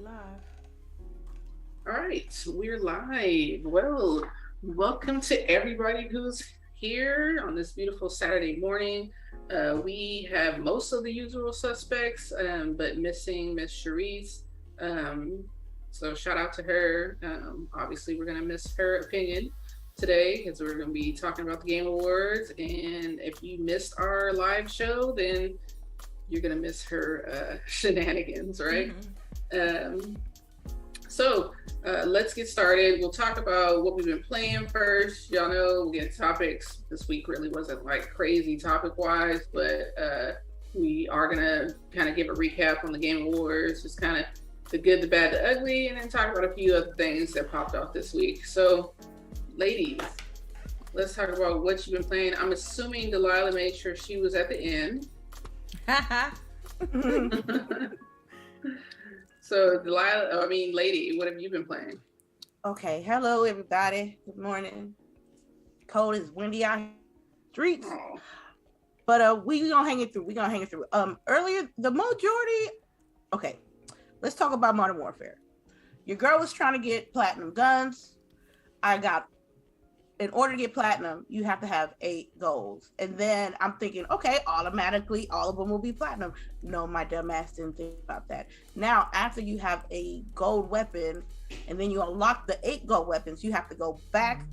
live. All right, we're live. Well, welcome to everybody who's here on this beautiful Saturday morning. We have most of the usual suspects, but missing Miss CHAREECE. Um, so shout out to her. Obviously, we're gonna miss her opinion today because we're gonna be talking about the Game Awards. And if you missed our live show, then you're gonna miss her shenanigans, right? Um, so let's get started. We'll talk about what we've been playing first. Y'all know we'll get topics. This week really wasn't like crazy topic wise, but we are gonna kind of give a recap on the Game Awards, just kind of the good, the bad, the ugly, and then talk about a few other things that popped off this week. So, ladies, let's talk about what you've been playing. I'm assuming Delilah made sure she was at the end. So, lady, what have you been playing? Okay, hello everybody. Good morning. Cold is windy out here, streets. Oh. But we gonna hang it through. Earlier the majority. Okay, let's talk about Modern Warfare. Your girl was trying to get platinum guns. In order to get platinum, you have to have 8 golds. And then I'm thinking, okay, automatically all of them will be platinum. No, my dumb ass didn't think about that. Now, after you have a gold weapon and then you unlock the 8 gold weapons, you have to go back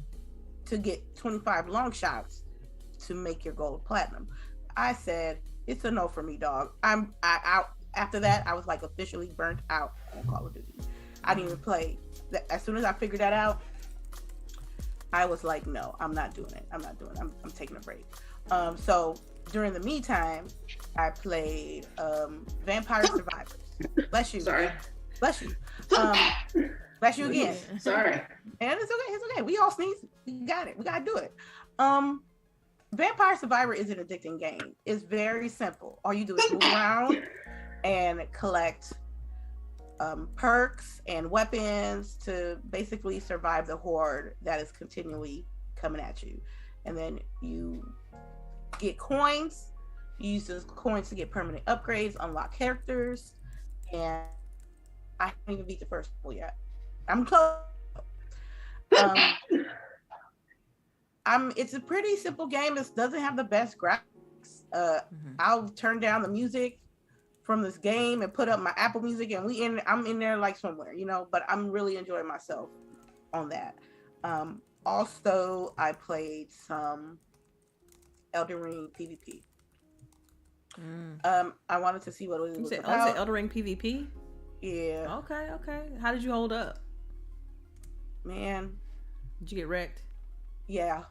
to get 25 long shots to make your gold platinum. I said, it's a no for me, dog. After that, I was like officially burnt out on Call of Duty. I didn't even play. As soon as I figured that out, I was like, no, I'm not doing it. I'm taking a break. So during the meantime, I played Vampire Survivors. Bless you. Sorry. Bless you. Bless you again. Sorry. And it's okay. We all sneeze. We got it. We gotta do it. Vampire Survivor is an addicting game. It's very simple. All you do is move around and collect perks and weapons to basically survive the horde that is continually coming at you. And then you get coins. You use those coins to get permanent upgrades, unlock characters, and I haven't even beat the first level yet. I'm close. It's a pretty simple game. It doesn't have the best graphics. I'll turn down the music from this game and put up my Apple Music, and I'm in there like somewhere, but I'm really enjoying myself on that. Also, I played some Elden Ring PvP. I wanted to see what it was about. Oh, is it Elden Ring PvP? Yeah. Okay. How did you hold up? Man. Did you get wrecked? Yeah.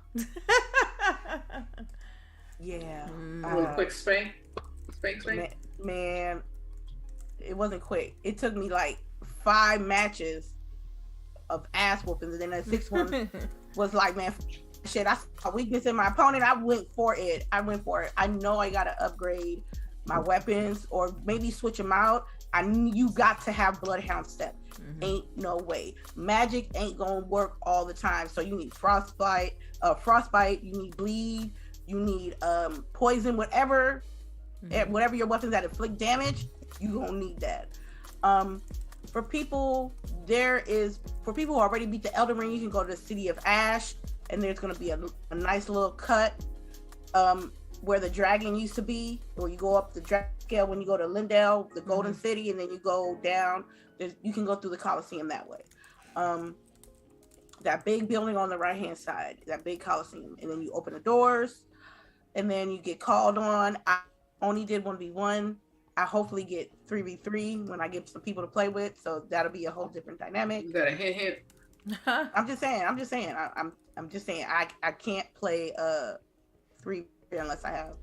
Yeah. A little quick spank. Man, it wasn't quick. It took me like 5 matches of ass whoopings, and then the 6th one was like, man, shit, I saw a weakness in my opponent. I went for it. I know I gotta upgrade my weapons or maybe switch them out. You got to have Bloodhound Step. Ain't no way. Magic ain't gonna work all the time. So you need frostbite, you need bleed, you need poison, whatever your weapons that inflict damage, you gonna need that. For people who already beat the Elden Ring, you can go to the City of Ash, and there's gonna be a nice little cut where the dragon used to be, where you go up the dragon scale when you go to Lindell, the Golden City, and then you go down. You can go through the Coliseum that way. That big building on the right hand side, that big Coliseum, and then you open the doors, and then you get called on. I only did 1v1. I hopefully get 3v3 when I get some people to play with, so that'll be a whole different dynamic. You got a hint. I'm just saying. I can't play 3 unless I have.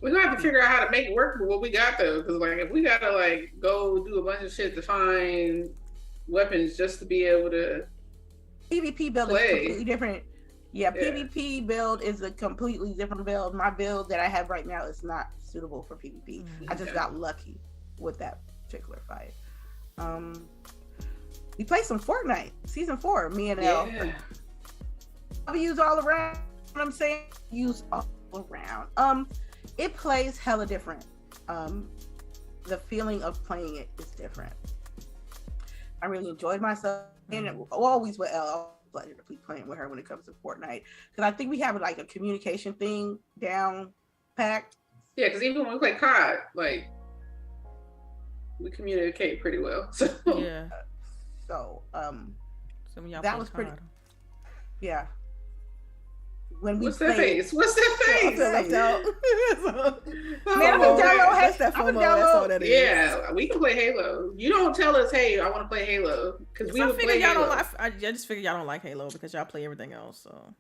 We're gonna have to figure out how to make it work with what we got though, because like if we gotta like go do a bunch of shit to find weapons just to be able to PvP build play. is completely different. Yeah, PvP build is a completely different build. My build that I have right now is not suitable for PvP. I just got lucky with that particular fight. We played some Fortnite season 4. Me and Elle. W's all around. You know what I'm saying? Use all around. It plays hella different. The feeling of playing it is different. I really enjoyed myself, and always with Elle. Pleasure to be playing with her when it comes to Fortnite, because I think we have like a communication thing down packed. Yeah, because even when we play COD, like we communicate pretty well. So Yeah. So Some of y'all that play was pretty. COD. Yeah. When we what's that face? What's that I face? feel left out. Man, I'm gonna download. That's that I'm FOMO. gonna That's all download. that is. Yeah, we can play Halo. You don't tell us, hey, I want to play Halo, because we I would figure play y'all Halo. don't like. I just figure y'all don't like Halo because y'all play everything else. So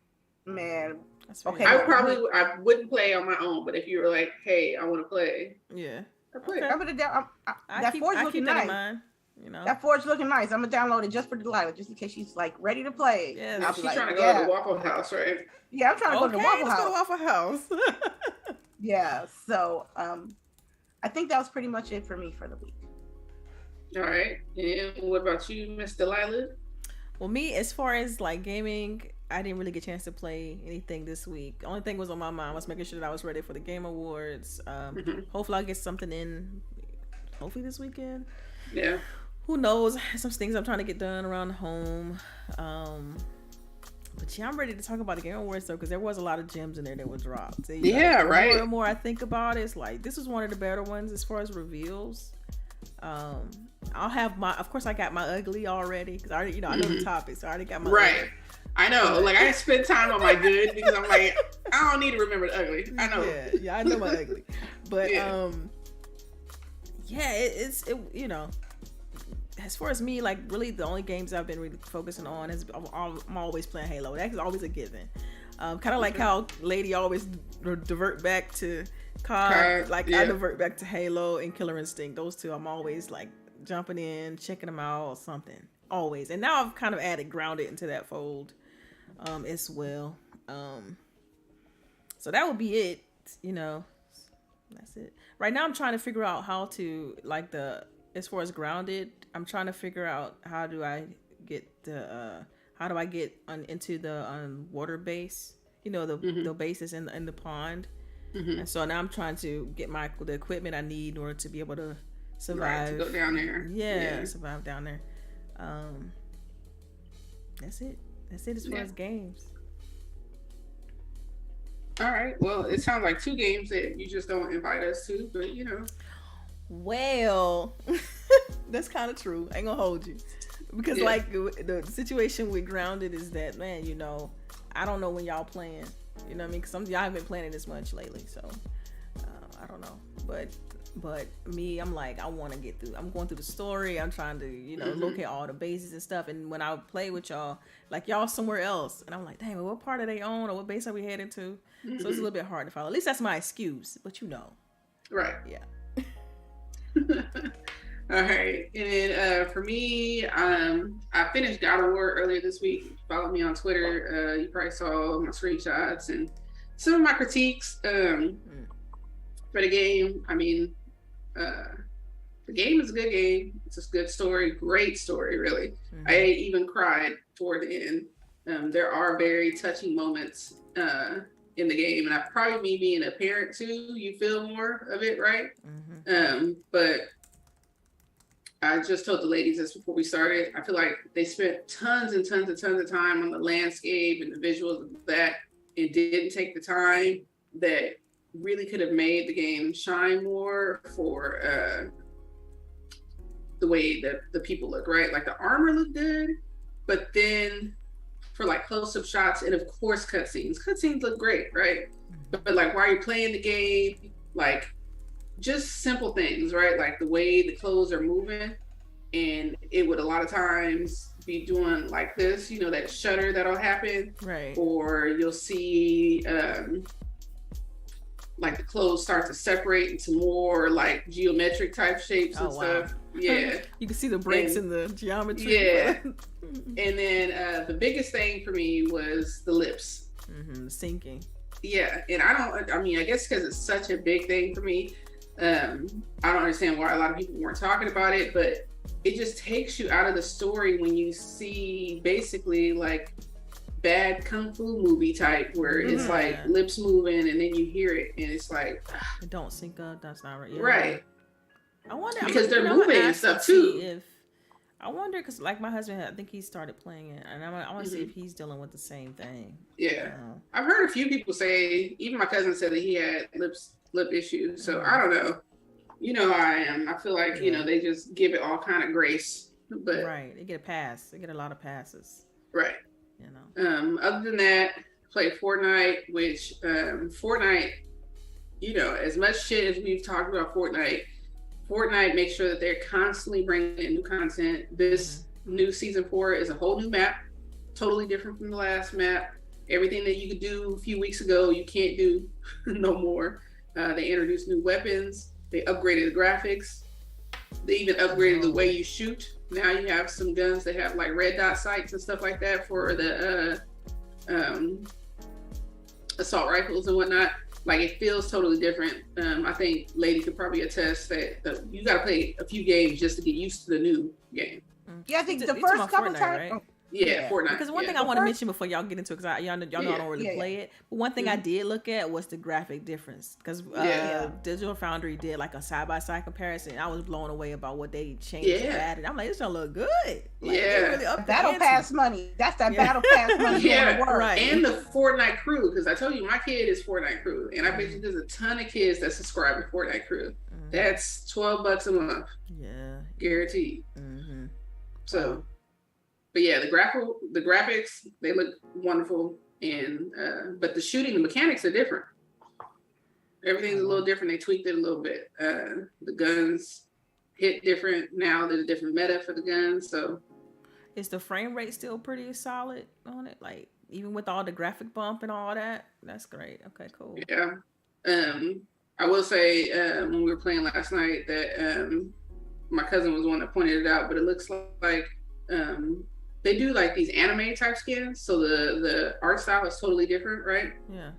Man, that's Okay. I wouldn't play on my own, but if you were like, hey, I want to play, Yeah. I play. Okay. I'm gonna down. That Forge I looking keep that nice. in mind. You know. That Forge looking nice. I'm gonna download it just for Delilah, just in case she's like ready to play. Yeah, Now I'll she's be like, trying to go to the Waffle House, right? Yeah, I'm trying to go to the Waffle let's House. go to Waffle House. Yeah, so I think that was pretty much it for me for the week. All right. And what about you, Miss Delilah? Well, me, as far as like gaming, I didn't really get a chance to play anything this week. The only thing was on my mind was making sure that I was ready for the Game Awards. Hopefully I'll get something in hopefully this weekend. Yeah. Who knows? Some things I'm trying to get done around home. But yeah, I'm ready to talk about the Game Awards though, because there was a lot of gems in there that were dropped. So, Yeah, the right. More and more I think about it, it's like this was one of the better ones as far as reveals. I'll have of course I got my ugly already because I already, I know the topics. So I already got my Right. ugly. I know. Like I spend time on my good because I'm like, I don't need to remember the ugly. I know. Yeah, I know my ugly. But Yeah. it's as far as me, like really the only games I've been really focusing on is I'm always playing Halo. That's always a given. Kind of like how Lady always divert back to COD. Like I divert back to Halo and Killer Instinct. Those two, I'm always like jumping in, checking them out or something. Always. And now I've kind of added Grounded into that fold as well. So that would be it. That's it. Right now I'm trying to figure out how to as far as Grounded, I'm trying to figure out how do I get into the water base, the bases in the pond. And so now I'm trying to get the equipment I need in order to be able to survive. Right, to go down there. Yeah, survive down there. That's it as far as games. All right. Well, it sounds like two games that you just don't invite us to, but Well, that's kind of true. I ain't gonna hold you. Because like the situation with Grounded is that, man, I don't know when y'all playing. You know what I mean? Because some of y'all haven't been playing it as much lately. So I don't know. But me, I'm like, I want to get through. I'm going through the story. I'm trying to, locate all the bases and stuff. And when I play with y'all, like y'all somewhere else, and I'm like, dang, what part are they on, or what base are we headed to? So it's a little bit hard to follow. At least that's my excuse. But right. Yeah. All right. And then for me, I finished God of War earlier this week. Follow me on Twitter. You probably saw my screenshots and some of my critiques for the game. I mean, the game is a good game. It's a good story, great story, really. I even cried toward the end. There are very touching moments in the game, and probably me being a parent too, you feel more of it, right? But I just told the ladies this before we started. I feel like they spent tons and tons and tons of time on the landscape and the visuals of that, and didn't take the time that really could have made the game shine more for the way that the people look, right? Like the armor looked good, but then for like close-up shots and of course cutscenes look great, right? But like while you're playing the game, like just simple things, right? Like the way the clothes are moving, and it would a lot of times be doing like this, that shutter that'll happen, right? Or you'll see like the clothes start to separate into more like geometric type shapes and stuff. Yeah. You can see the breaks in the geometry. Yeah. And then the biggest thing for me was the lips. The syncing. Yeah. And I guess because it's such a big thing for me, I don't understand why a lot of people weren't talking about it, but it just takes you out of the story when you see basically like bad kung fu movie type where it's like lips moving and then you hear it and it's like it don't sync up. That's not right. Right. I wonder because they're moving and stuff too. If I wonder, because like my husband, I think he started playing it, and I want to see if he's dealing with the same thing. Yeah, I've heard a few people say. Even my cousin said that he had lip issues. So I don't know. You know how I am. I feel like they just give it all kind of grace. But right, they get a pass. They get a lot of passes. Right. Other than that, play Fortnite, which Fortnite, as much shit as we've talked about Fortnite makes sure that they're constantly bringing in new content. This new season 4 is a whole new map, totally different from the last map. Everything that you could do a few weeks ago, you can't do no more. They introduced new weapons. They upgraded the graphics. They even upgraded the way you shoot. Now you have some guns that have like red dot sights and stuff like that for the assault rifles and whatnot. Like, it feels totally different. I think Lady could probably attest that you got to play a few games just to get used to the new game. Yeah, I think the first couple times. Right? Yeah, Fortnite. Because one thing I want to mention before y'all get into it, because y'all know I don't really play it, but one thing I did look at was the graphic difference. Because Digital Foundry did like a side-by-side comparison, and I was blown away about what they changed and added. I'm like, this don't look good. Like, really Battle Pass money. That's that Battle Pass money. Right. And the Fortnite crew, because I told you my kid is Fortnite crew, and I bet you there's a ton of kids that subscribe to Fortnite crew. That's $12 a month. Yeah, guaranteed. So. But yeah, the graphics, they look wonderful, and but the shooting, the mechanics are different. Everything's a little different. They tweaked it a little bit. The guns hit different now. There's a different meta for the guns. So, is the frame rate still pretty solid on it? Like, even with all the graphic bump and all that, that's great. Okay, cool. Yeah. I will say when we were playing last night that my cousin was the one that pointed it out, but it looks like they do like these anime type skins, so the art style is totally different, right? Yeah.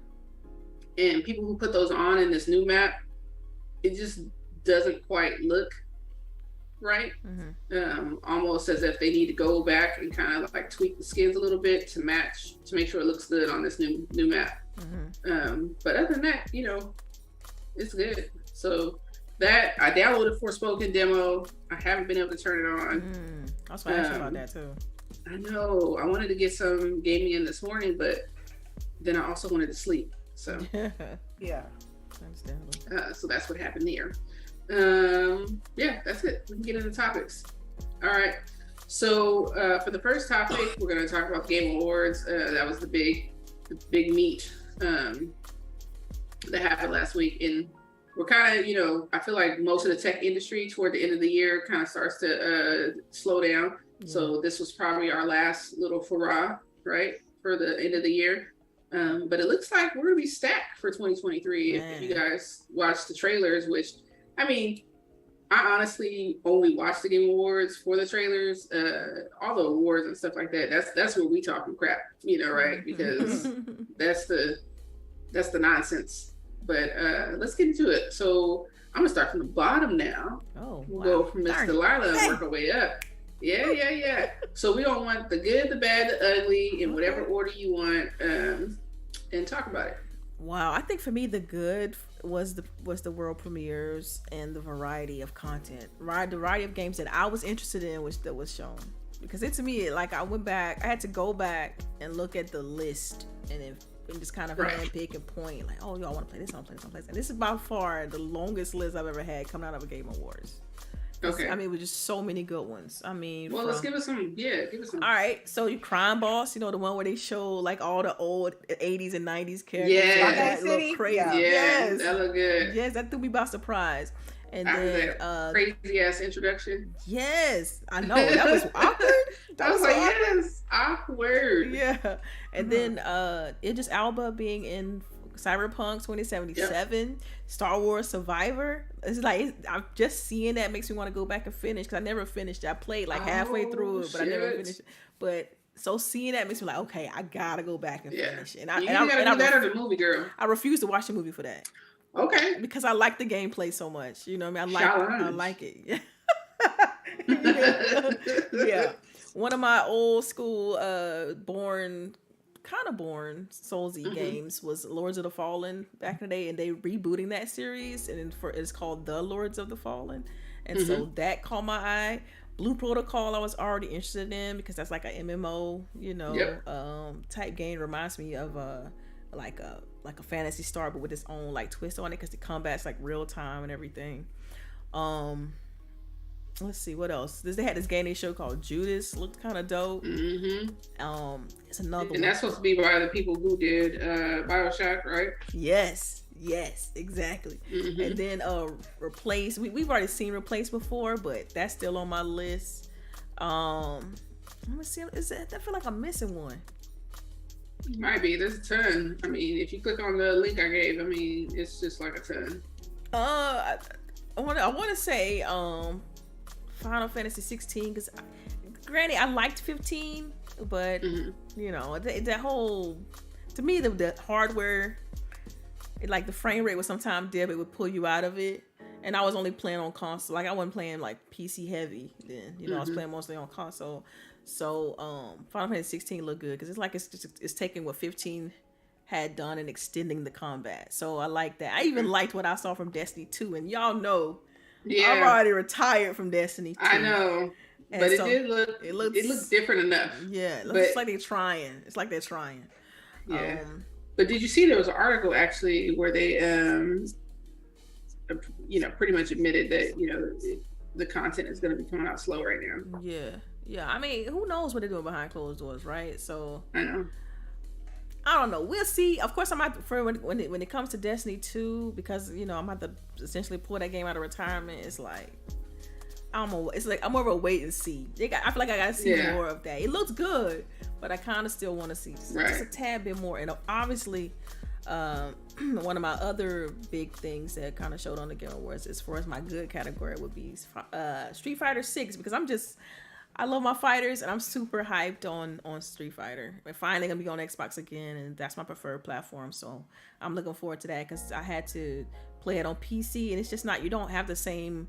And people who put those on in this new map, it just doesn't quite look right. Almost as if they need to go back and kind of like tweak the skins a little bit to make sure it looks good on this new map. But other than that, it's good. So that I downloaded Forspoken demo. I haven't been able to turn it on. I was going to ask you about that too. I know. I wanted to get some gaming in this morning, but then I also wanted to sleep. So yeah, understandable. So that's what happened there. Yeah, that's it. We can get into topics. All right. So for the first topic, we're going to talk about Game Awards. That was the big meet that happened last week, and we're kind of, I feel like most of the tech industry toward the end of the year kind of starts to slow down. So this was probably our last little hurrah, right, for the end of the year. But it looks like we're going to be stacked for 2023 if you guys watch the trailers, which, I mean, I honestly only watch the Game Awards for the trailers. All the awards and stuff like that, that's where we talking crap, right? Because that's the nonsense. But let's get into it. So I'm gonna start from the bottom now. We'll go from Miss Delilah and work our way up. Yeah. So we don't want the good, the bad, the ugly, in whatever order you want, and talk about it. Wow, I think for me the good was the world premieres and the variety of content, right? The variety of games that I was interested in that was shown. Because to me, like, I had to go back and look at the list and just kind of handpick and point, like, oh, y'all want to play this, I want to play this. And this is by far the longest list I've ever had coming out of a Game Awards. Okay. I mean, it was just so many good ones. I mean, let's give us some. All right, so you Crime Boss, the one where they show like all the old 80s and 90s characters. Yeah, that look crazy. Yeah, that looked good. Yes, that threw me by surprise. And after then that crazy ass introduction. Yes, I know that was awkward. I was like, yes, awkward. Yeah, and then Idris Elba being in Cyberpunk 2077, Star Wars Survivor. It's like I'm just seeing that makes me want to go back and finish, because I never finished it. I played like halfway through it, but I never finished it. But so seeing that makes me like, okay, I gotta go back and finish. And I gotta do that or the movie, girl. I refuse to watch the movie for that. Okay. Because I like the gameplay so much. You know what I mean? I like it. Yeah. One of my old school born Soulsy games was Lords of the Fallen back in the day, and they rebooting that series, and it's called The Lords of the Fallen. And so that caught my eye. Blue Protocol I was already interested in because that's like an MMO, you know, type game. Reminds me of like a Phantasy Star, but with its own like twist on it because the combat's like real time and everything. Let's see what else. They had this game they showed called Judas. Looked kind of dope. It's another one. And that's supposed to be by the people who did BioShock, right? Yes, exactly. And then Replace. We've already seen Replace before, but that's still on my list. Let me see. I feel like I'm missing one. Might be. There's a ton. I mean, if you click on the link I gave, I mean, it's just like a ton. I want to say Final Fantasy 16 because, granted, I liked 15, but you know that whole, to me, the hardware, like the frame rate was sometimes dip, it would pull you out of it, and I was only playing on console. Like I wasn't playing like PC heavy then. You know, I was playing mostly on console. So Final Fantasy 16 looked good because it's like it's taking what 15 had done and extending the combat. So I like that. I even liked what I saw from Destiny 2, and y'all know. Yeah. I'm already retired from Destiny 2. I know. And but so it looked different enough. Yeah, it looks like they're trying. It's like they're trying. Yeah. But did you see there was an article actually where they you know, pretty much admitted that, you know, the content is going to be coming out slow right now. Yeah. I mean, who knows what they're doing behind closed doors, right? So I know. I don't know. We'll see. Of course, I might for when it comes to Destiny 2, because you know I'm about to essentially pull that game out of retirement. It's like I'm more of a wait and see. I feel like I gotta see more of that. It looks good, but I kind of still want to see just a tad bit more. And obviously, one of my other big things that kind of showed on the Game Awards as far as my good category would be Street Fighter 6, because I love my fighters, and I'm super hyped on Street Fighter. We're finally gonna be on Xbox again, and that's my preferred platform. So I'm looking forward to that because I had to play it on PC, and it's just not. You don't have the same.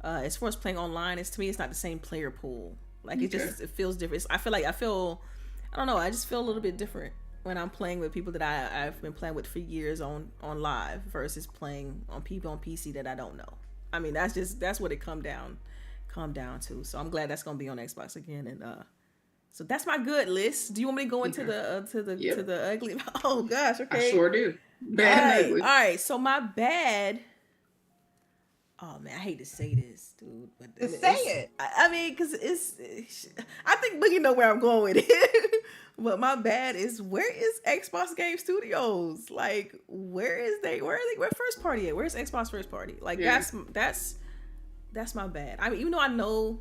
As far as playing online, to me, it's not the same player pool. Like it feels different. I don't know. I just feel a little bit different when I'm playing with people that I've been playing with for years on live versus playing on people on PC that I don't know. I mean, that's what it come down to. So I'm glad that's gonna be on Xbox again. And so that's my good list. Do you want me to go into the ugly? Oh gosh, okay. I sure do. Bad and ugly. All right. So my bad. Oh man, I hate to say this, dude, but say it. I mean, because I think Boogie know where I'm going with it. But my bad is, where is Xbox Game Studios? Like, where first party at? Where's Xbox first party? Like that's my bad. I mean, even though I know,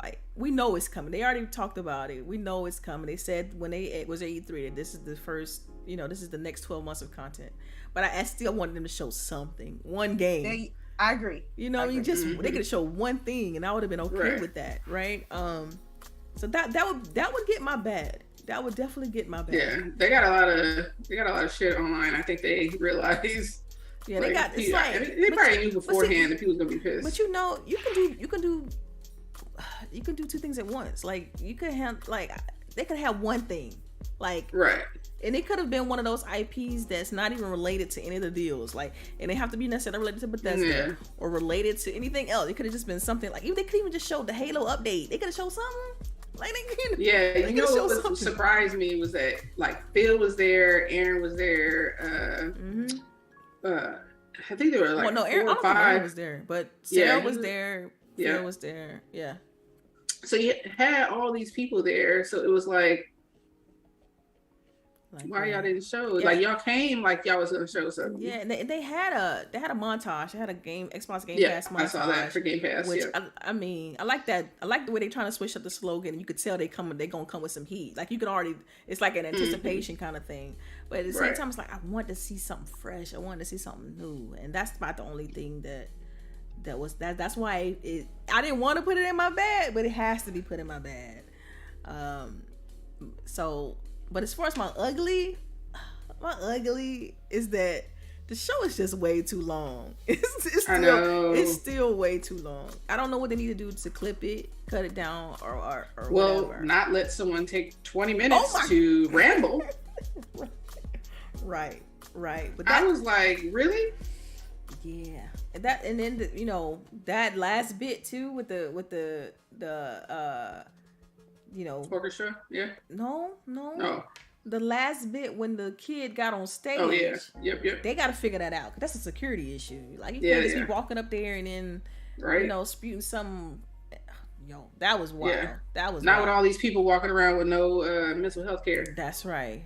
like, we know it's coming. They already talked about it. We know it's coming. They said when it was at E3 that this is the first, you know, this is the next 12 months of content. But I still wanted them to show something, one game. I agree. You know, they could have showed one thing, and I would have been okay with that, right? So that would get my bad. That would definitely get my bad. Yeah, they got a lot of shit online. I think they realized. Yeah, they got. It's like they probably knew beforehand that people was gonna be pissed. But you know, you can do two things at once. Like you could have they could have one thing, like and it could have been one of those IPs that's not even related to any of the deals. Like, and they have to be necessarily related to Bethesda or related to anything else. It could have just been something like, even they could even just show the Halo update. They could have showed something. Like you know what surprised me was that like Phil was there, Aaron was there, I think there were like Aaron, 4 or 5. Aaron was there, but Sarah was there. Phil was there. Yeah. So you had all these people there, so it was like why y'all didn't show? Like y'all came like y'all was gonna show something. Yeah, and they had a montage. They had a Xbox Game Pass montage. I saw that for Game Pass. Which I mean, I like that. I like the way they're trying to switch up the slogan. You could tell they're gonna come with some heat. Like you can already, it's like an anticipation kind of thing. But at the same time, it's like I want to see something fresh. I want to see something new, and that's about the only thing that's why I didn't want to put it in my bag, but it has to be put in my bag. But as far as my ugly is that the show is just way too long. It's still way too long. I don't know what they need to do to clip it, cut it down, or whatever. Not let someone take 20 minutes to ramble. Right. But I was like, really? Yeah, and then that last bit too with the orchestra. Yeah. No. No. The last bit when the kid got on stage. Oh yeah. Yep. They got to figure that out. 'Cause that's a security issue. Like you can't just be walking up there and then spewing some. Yo, that was wild. Yeah. That was not wild. with all these people walking around with no mental health care. That's right.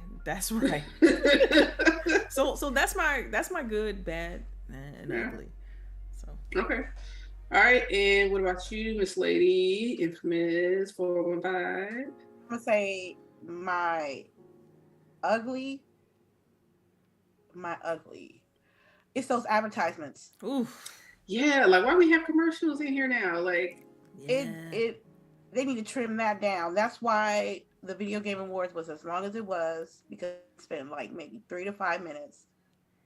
So that's my good, bad, and ugly. So okay. All right, and what about you, Miss Lady, infamous 415? I'm gonna say my ugly. It's those advertisements. Oof. Yeah, like why we have commercials in here now? Like they need to trim that down. That's why the Video Game Awards was as long as it was, because it spent like maybe 3 to 5 minutes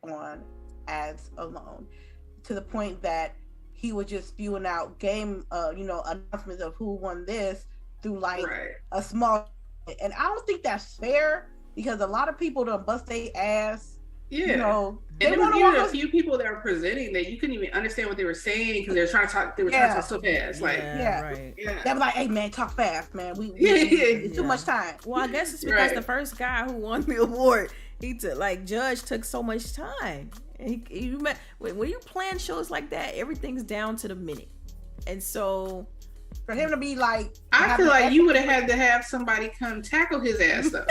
on ads alone, to the point that he was just spewing out game announcements of who won this through like a small, and I don't think that's fair, because a lot of people done bust their ass. Yeah. They want to a few people that were presenting that you couldn't even understand what they were saying because they were trying to talk. They were trying to talk so fast. Like, right. Yeah. They were like, "Hey man, talk fast, man. It's too much time." Well, I guess it's because the first guy who won the award, Judge took so much time. And when you plan shows like that, everything's down to the minute, and so. For him to be like, I feel like you would have had to have somebody come tackle his ass though.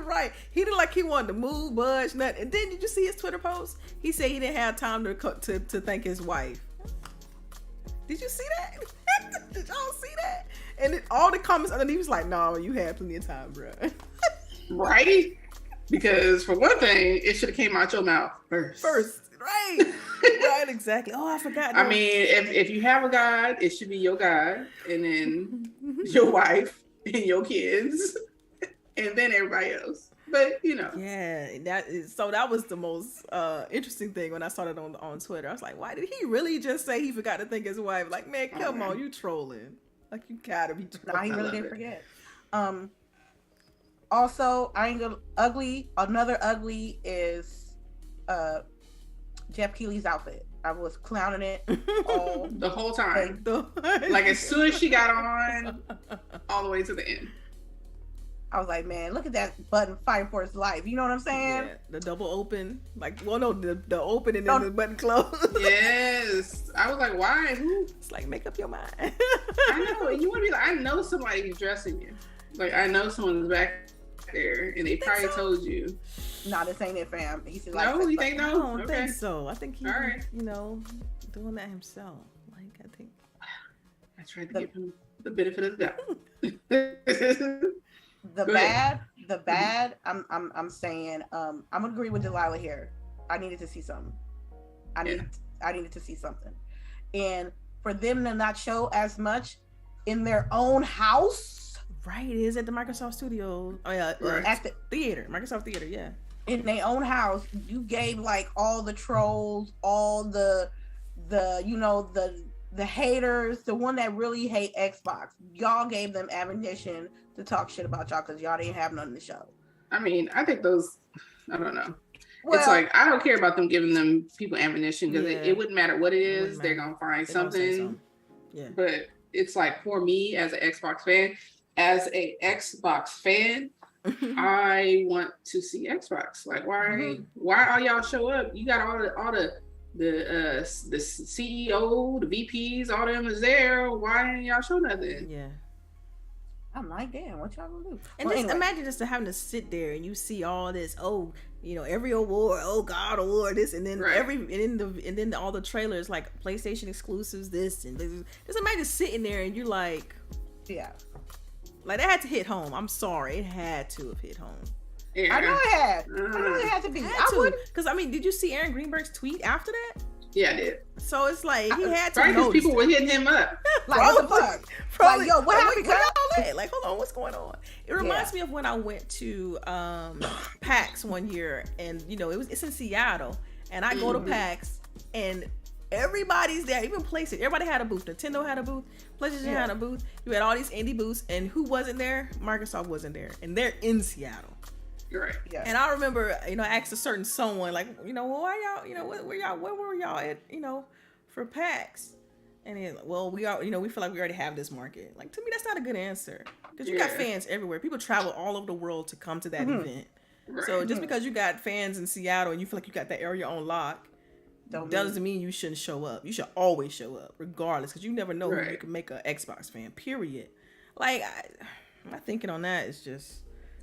Right. He didn't like he wanted to move, budge, nothing. And then did you see his Twitter post? He said he didn't have time to thank his wife. Did you see that? Did y'all see that? And all the comments underneath was like, "No, you had plenty of time, bro." Right? Because for one thing, it should have came out your mouth first. Right. Right, exactly. Oh, I forgot. I mean, if you have a God, it should be your God, and then your wife and your kids, and then everybody else. But yeah, that was the most interesting thing when I saw it on Twitter. I was like, why did he really just say he forgot to thank his wife? Like, man, come on, you trolling. Like, you gotta be trolling. Nah, he really didn't forget. Also, I ain't gonna another ugly is Jeff Keighley's outfit. I was clowning it all the whole time. Like as soon as she got on, all the way to the end. I was like, man, look at that button fighting for his life. You know what I'm saying? Yeah, the double open. Like, well, no, the open and then the button closed. Yes. I was like, why? Who? It's like, make up your mind. I know. And you want to be like, I know somebody who's dressing you. Like, I know someone's back there and they probably told you. Nah, this ain't it, fam. He said, no, you think no? I don't think so. I think he's, right. Doing that himself. Like, I think. I tried to give him the benefit of the doubt. The bad. I'm saying, I'm gonna agree with Delilah here. I needed to see something. I needed to see something, and for them to not show as much in their own house. Right, it is at the Microsoft Studio. Oh yeah, at the theater, Microsoft Theater. Yeah. In their own house, you gave like all the trolls, all the haters, the one that really hate Xbox. Y'all gave them ammunition to talk shit about y'all because y'all didn't have nothing to show. I mean, I think those. I don't know. Well, it's like I don't care about them giving them people ammunition because it wouldn't matter what it is. They're gonna find something. Yeah. But it's like for me as an Xbox fan, I want to see Xbox. Like why all y'all show up? You got all the CEO, the VPs, all them is there. Why didn't y'all show nothing? Yeah. I'm like, damn, what y'all gonna do? And well, just imagine just having to sit there and you see all this, every award, God award, this, and then and then all the trailers like PlayStation exclusives, this and this. Just imagine sitting there and you're like, yeah. Like that had to hit home. I'm sorry, it had to have hit home. Yeah. I know it had. I know it had to be. I would, because did you see Aaron Greenberg's tweet after that? Yeah, I did. So it's like he had to. Right, because people were hitting him up. Like what the fuck? Like, yo, what happened? Like, hold on, what's going on? It reminds me of when I went to PAX one year, and it's in Seattle, and I go to PAX, and everybody's there, even PlayStation. Everybody had a booth. Nintendo had a booth. PlayStation had a booth. You had all these indie booths, and who wasn't there? Microsoft wasn't there, and they're in Seattle. Right. Yeah. And I remember, I asked a certain someone, like, well, why y'all, where were y'all at, for PAX? And he's like, well, we are, we feel like we already have this market. Like, to me, that's not a good answer. Because you got fans everywhere. People travel all over the world to come to that event. Right. So just because you got fans in Seattle and you feel like you got that area on lock, doesn't mean you shouldn't show up. You should always show up, regardless, because you never know who you can make an Xbox fan, period. Like, my thinking on that is just...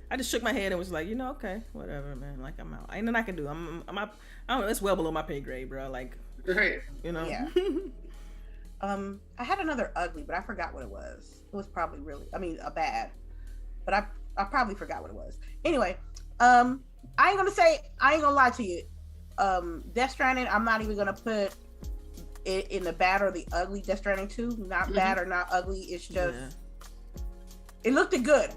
I just shook my head and was like, okay, whatever, man. Like, I'm out. Ain't nothing I can do. I don't know. It's well below my pay grade, bro. Like, right. Yeah. I had another ugly, but I forgot what it was. It was probably a bad, but I probably forgot what it was. Anyway, I ain't gonna lie to you. Death Stranding, I'm not even gonna put it in the bad or the ugly. Death Stranding 2, not bad or not ugly. It's just, it looked good.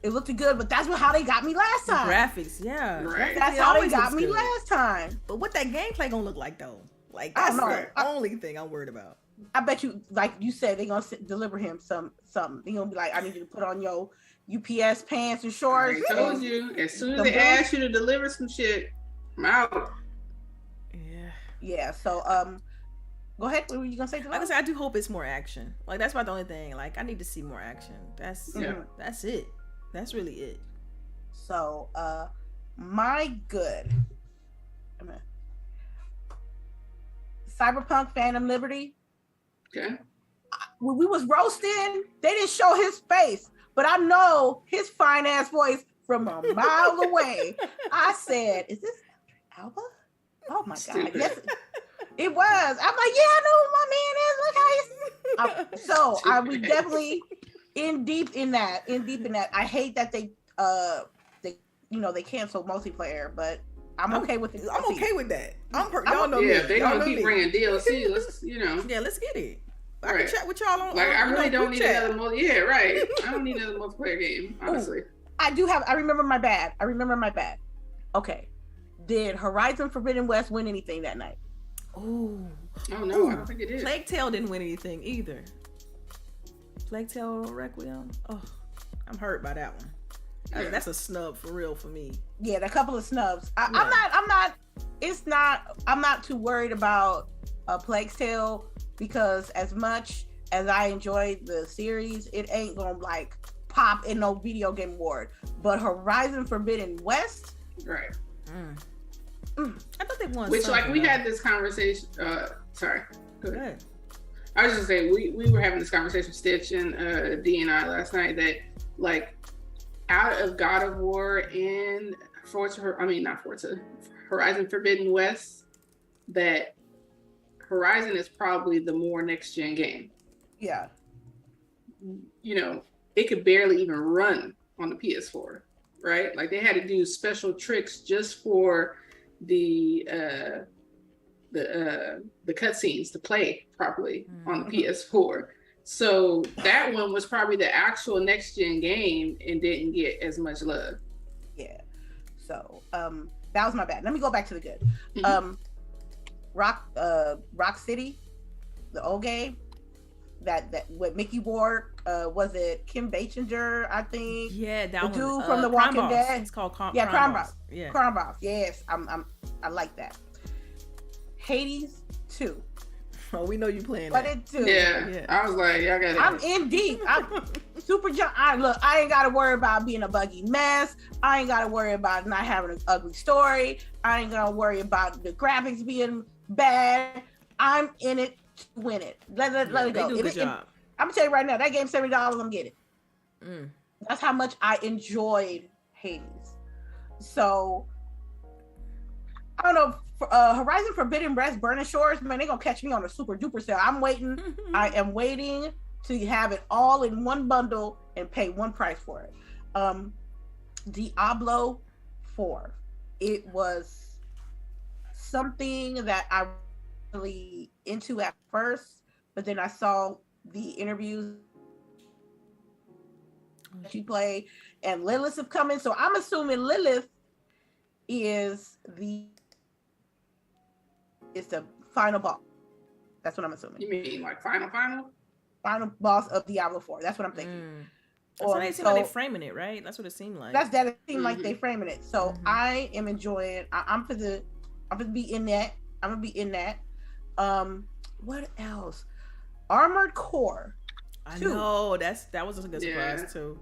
It looked good, but that's how they got me last time. The graphics, yeah. Right. That's how they got me last time. But what that gameplay gonna look like though? Like, that's the only thing I'm worried about. I bet you, like you said, they're gonna deliver him something. They're gonna be like, I need you to put on your UPS pants and shorts. I told you, as soon as they ask you to deliver some shit, I'm out. Yeah. So, go ahead. What were you gonna say? Like I said, I do hope it's more action. Like, that's about the only thing. Like, I need to see more action. That's it. That's really it. So, my good. Cyberpunk Phantom Liberty. Okay. When we was roasting, they didn't show his face, but I know his fine ass voice from a mile away. I said, "Is this Alba?" Oh my god! Yes, it was. I'm like, yeah, I know who my man is. Look how he's. So I was definitely in deep in that. I hate that they canceled multiplayer, but I'm okay with it. I'm okay with that. Y'all know me. They gonna keep bringing DLC. Let's let's get it. I can chat with y'all on. Like, I really don't need another I don't need another multiplayer game, honestly. I remember my bad. Okay. Did Horizon Forbidden West win anything that night? Oh no, I don't think it did. Plague Tale didn't win anything either. Plague Tale Requiem. Oh, I'm hurt by that one. I mean, that's a snub for real for me. Yeah, a couple of snubs. I'm not too worried about Plague Tale, because as much as I enjoyed the series, it ain't gonna like pop in no video game award. But Horizon Forbidden West, right? I thought they won. Which, like, we had this conversation. Sorry. Go ahead. I was just saying we were having this conversation, Stitch and D and I last night, that like out of God of War and Horizon Forbidden West, that Horizon is probably the more next gen game. Yeah. It could barely even run on the PS4, right? Like, they had to do special tricks just for the cutscenes to play properly on the PS4. So that one was probably the actual next gen game and didn't get as much love. Yeah. So that was my bad. Let me go back to the good. Rock City, the old game that with Mickey Ward, was it Kim Basinger, I think? Yeah, that the one. Dude from The Walking Dead. It's called Crime Boss. Yeah, Crime Boss. Yes, I like that. Hades 2. Oh, we know you playing but that. It too. Yeah. I was like, y'all got it. I'm in deep. I'm super jump. I ain't got to worry about being a buggy mess. I ain't got to worry about not having an ugly story. I ain't gonna worry about the graphics being bad. I'm in it to win it. Let it go. Do a good job. I'm gonna tell you right now, that game's $70. I'm getting it. That's how much I enjoyed Hades. So I don't know. Horizon Forbidden West, Burning Shores, man, they gonna catch me on a super duper sale. I'm waiting. I am waiting to have it all in one bundle and pay one price for it. Diablo 4. It was something that I really into at first, but then I saw the interviews she played, and Lilith have come in. So I'm assuming Lilith is the final boss. That's what I'm assuming. You mean like final? Final boss of Diablo 4. That's what I'm thinking. That's what they seem like they framing it, right? That's what it seemed like. That's that it seemed like they framing it. So I am enjoying. I'm gonna be in that. I'm gonna be in that. What else? Armored Core. I know that was a good surprise too.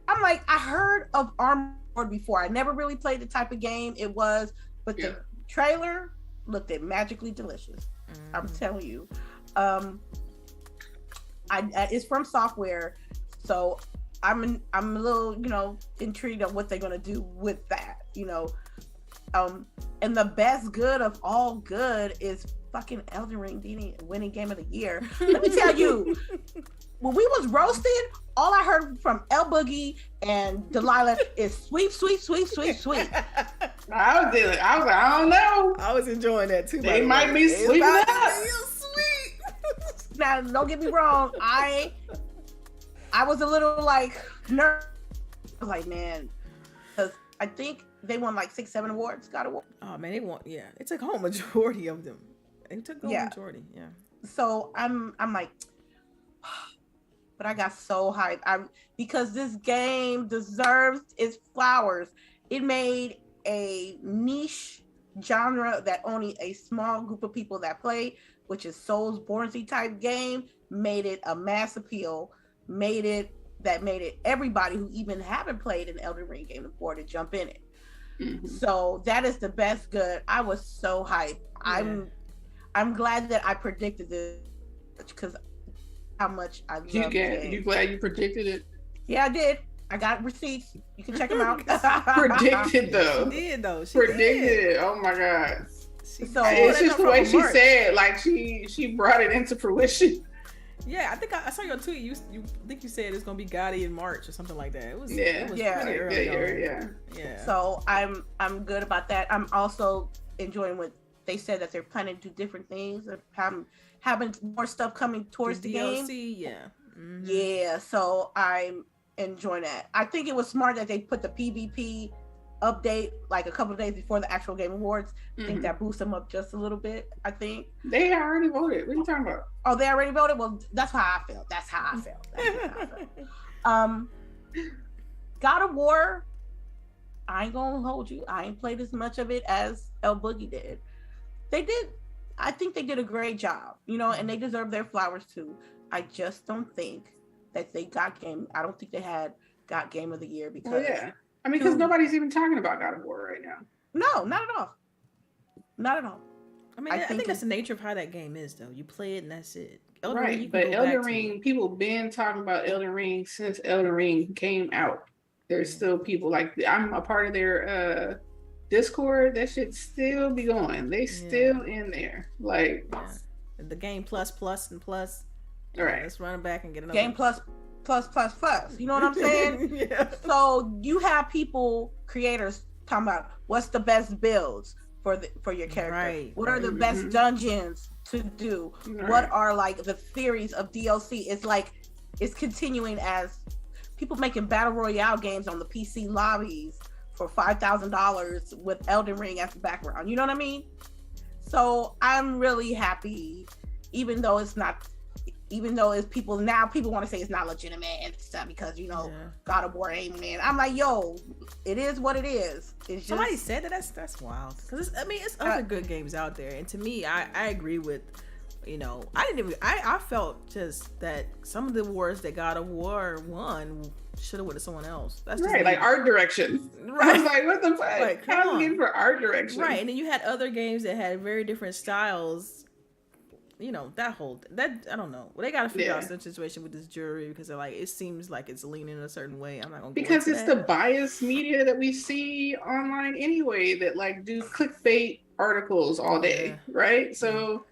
I'm like, I heard of Armored Core before. I never really played the type of game it was, but the trailer looked magically delicious. I'm telling you. It's from Software, so I'm a little, intrigued on what they're gonna do with that, and the best good of all good is fucking Elden Ring winning game of the year. Let me tell you, when we was roasting, all I heard from LBOOGIE and DELILAH is sweet. I was like, I don't know. I was enjoying that too. They might be sweet enough. Now, don't get me wrong. I was a little like nervous. I was like, man, because I think they won like 6-7 awards. Got awards. Oh man, they won. Yeah, it took home majority of them. They took home majority. Yeah. So I'm like, but I got so hyped. Because this game deserves its flowers. It made a niche genre that only a small group of people that play, which is Soulsborne type game, made it a mass appeal, made it everybody who even haven't played an Elden Ring game before to jump in it. So that is the best good. I was so hyped. Yeah. I'm glad that I predicted this because how much I love it. You glad you predicted it? Yeah, I did. I got receipts. You can check them out. Predicted though. She did though. Predicted it. Oh my god. So it's just the way she said, like she brought it into fruition. Yeah, I think I saw your tweet. You think you said it's gonna be Gotti in March or something like that. It was pretty early. Yeah. So I'm good about that. I'm also enjoying what they said that they're planning to do different things. Having more stuff coming towards the game. Yeah. So I'm enjoying that. I think it was smart that they put the PvP update like a couple of days before the actual Game Awards. I think that boosts them up just a little bit. I think they already voted. What are you talking about? Oh, they already voted. Well, that's how I felt. God of War. I ain't gonna hold you. I ain't played as much of it as LBOOGIE did. I think they did a great job, and they deserve their flowers too. I just don't think that they got game. I don't think they got Game of the Year because. Because nobody's even talking about God of War right now. No, not at all. Not at all. I think that's the nature of how that game is, though. You play it and that's it. Elden Ring, but Elden Ring, people been talking about Elden Ring since Elden Ring came out. There's still people I'm a part of their Discord. That should still be going. They still in there. The game plus. All right, let's run it back and get another game plus. You know what I'm saying? So you have creators talking about what's the best builds for your character. Right. What are the best dungeons to do? Right. What are the theories of DLC? It's continuing as people making battle royale games on the PC lobbies for $5,000 with Elden Ring as the background. You know what I mean? So I'm really happy, even though it's people want to say it's not legitimate and stuff because God of War ain't, man. I'm like, yo, it is what it is. It's somebody said that's wild because it's other good games out there, and to me, I agree with, I felt just that some of the awards that God of War won should have went to someone else. That's just right, art direction. Right. I was like, what the fuck? How am I getting for art direction? Right, and then you had other games that had very different styles. I don't know. Well, they got to figure out some situation with this jury because it seems like it's leaning a certain way. I'm not gonna because it's the biased media that we see online anyway that do clickbait articles all day, right? So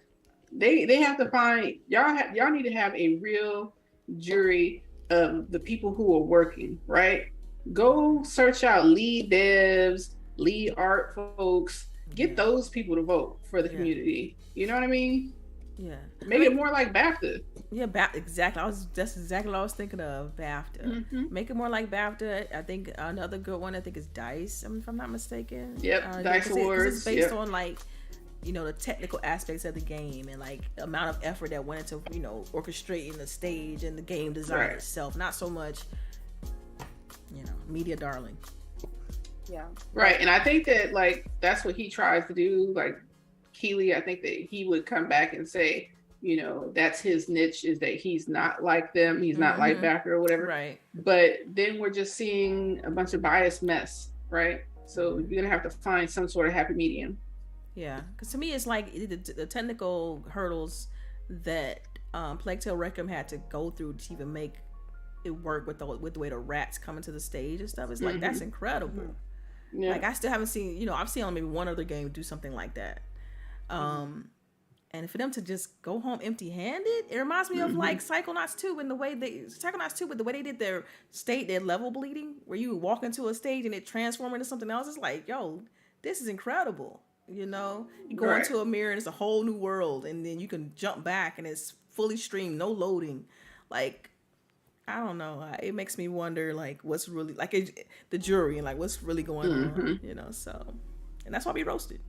they have to find y'all need to have a real jury of the people who are working, right? Go search out lead devs, lead art folks, get those people to vote for the community. You know what I mean? Yeah, make it more like BAFTA. Yeah, exactly. That's exactly what I was thinking of. BAFTA. Make it more like BAFTA. I think another good one. I think is DICE. If I'm not mistaken. Yep, DICE Awards. It's based on the technical aspects of the game and amount of effort that went into orchestrating the stage and the game design itself. Not so much You know, media darling. Yeah. Right. And I think that like that's what he tries to do. Like Keeley, I think that he would come back and say, you know, that's his niche, is that he's not like them, he's not like Backer or whatever. Right. But then we're just seeing a bunch of biased mess, right? So you're gonna have to find some sort of happy medium. Yeah, because to me it's like the technical hurdles that Plague Tale Requiem had to go through to even make it work with the way the rats come into the stage and stuff. It's like that's incredible. Yeah. Like I still haven't seen, you know, I've seen on maybe one other game do something like that. And for them to just go home empty-handed, it reminds me of like Psychonauts 2 and the way with the way they did their level bleeding, where you walk into a stage and it transforms into something else. It's like, yo, this is incredible. You know, you go into a mirror and it's a whole new world, and then you can jump back and it's fully streamed, no loading. Like, I don't know. It makes me wonder, like, what's really like the jury and like what's really going on. You know, so and that's why we roasted.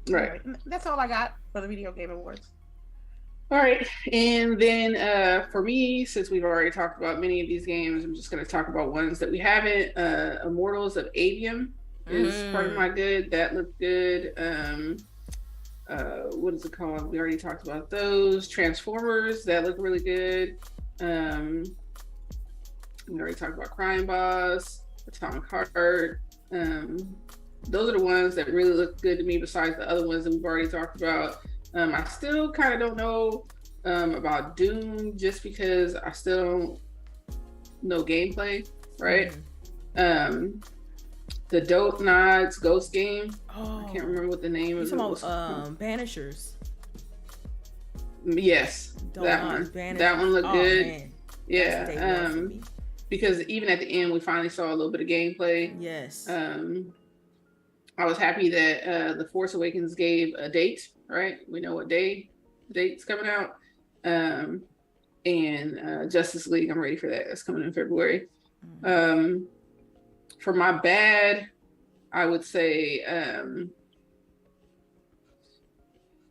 Right. That's all I got for the Video Game Awards. All right. And then for me, since we've already talked about many of these games, I'm just going to talk about ones that we haven't. Immortals of Avium is part of my good. That looked good. What is it called? We already talked about those. Transformers, that looked really good. We already talked about Crime Boss, Atomic Heart. Those are the ones that really look good to me besides the other ones that we've already talked about. I still kind of don't know about Doom, just because I still don't know gameplay, right? The Dope Nods Ghost game. I can't remember what the name of it was. Banishers. Yes, that one. That one looked good. Man. Yeah, because even at the end, we finally saw a little bit of gameplay. Yes. I was happy that The Force Awakens gave a date, right? We know what date's coming out. And Justice League, I'm ready for that. That's coming in February. For my bad, I would say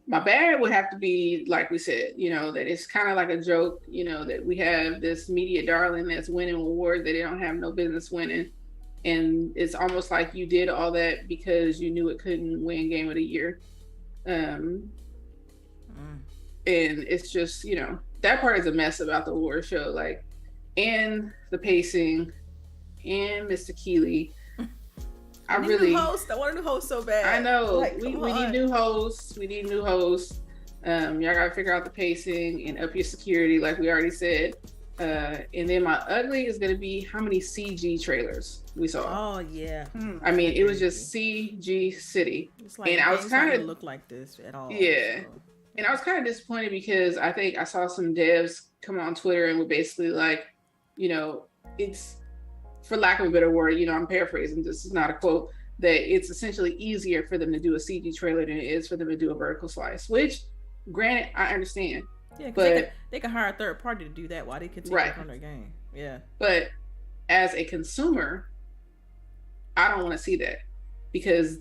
my bad would have to be, like we said, you know, that it's kind of like a joke, you know, that we have this media darling that's winning awards that they don't have no business winning. And it's almost like you did all that because you knew it couldn't win Game of the Year. And it's just, you know, that part is a mess about the award show. Like, and the pacing, and Mr. Keeley. I want a new host so bad. I know. Like, we need new hosts. We need new hosts. Y'all gotta figure out the pacing and up your security, like we already said. And then my ugly is gonna be how many CG trailers we saw. Oh yeah. I mean, it was just CG City, like, and I was kind of look like this at all. Yeah, so. And I was kind of disappointed because I think I saw some devs come on Twitter and were basically like, you know, it's, for lack of a better word, you know, I'm paraphrasing. This is not a quote. That it's essentially easier for them to do a CG trailer than it is for them to do a vertical slice. Which, granted, I understand. Yeah, but they can hire a third party to do that while they continue on their game. Yeah. But as a consumer, I don't want to see that, because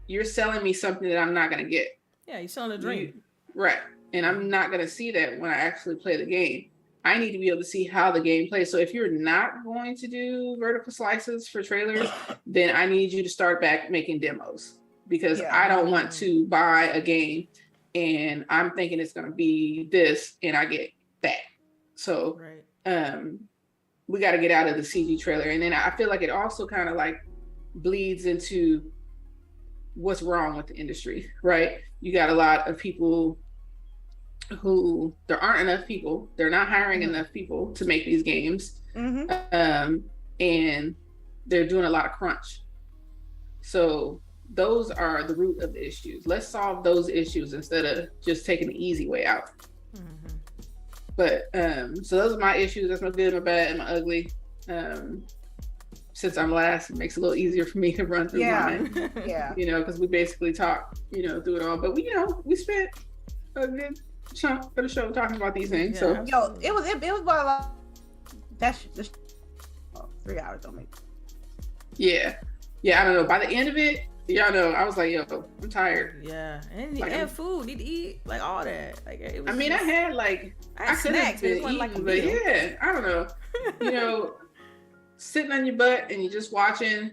you're selling me something that I'm not going to get. Yeah, you're selling a dream. Right. And I'm not going to see that when I actually play the game. I need to be able to see how the game plays. So if you're not going to do vertical slices for trailers, then I need you to start back making demos, because I don't want to buy a game and I'm thinking it's going to be this and I get that. So we got to get out of the CG trailer. And then I feel like it also kind of like bleeds into what's wrong with the industry, right? You got a lot of people who, there aren't enough people, they're not hiring enough people to make these games, and they're doing a lot of crunch. So those are the root of the issues. Let's solve those issues instead of just taking the easy way out. But so those are my issues. That's my good, my bad, and my ugly. Since I'm last, it makes it a little easier for me to run through mine. You know, because we basically talk, you know, through it all. But we, you know, we spent a good chunk for the show talking about these things. So it was about a lot. That's just 3 hours don't make. Yeah, I don't know. By the end of it, y'all know, I was like, yo, I'm tired. Yeah, and like, food, need to eat, like all that. Like it was. I mean, I had like snacks, but it wasn't like a meal. But yeah, I don't know. You know, sitting on your butt and you're just watching.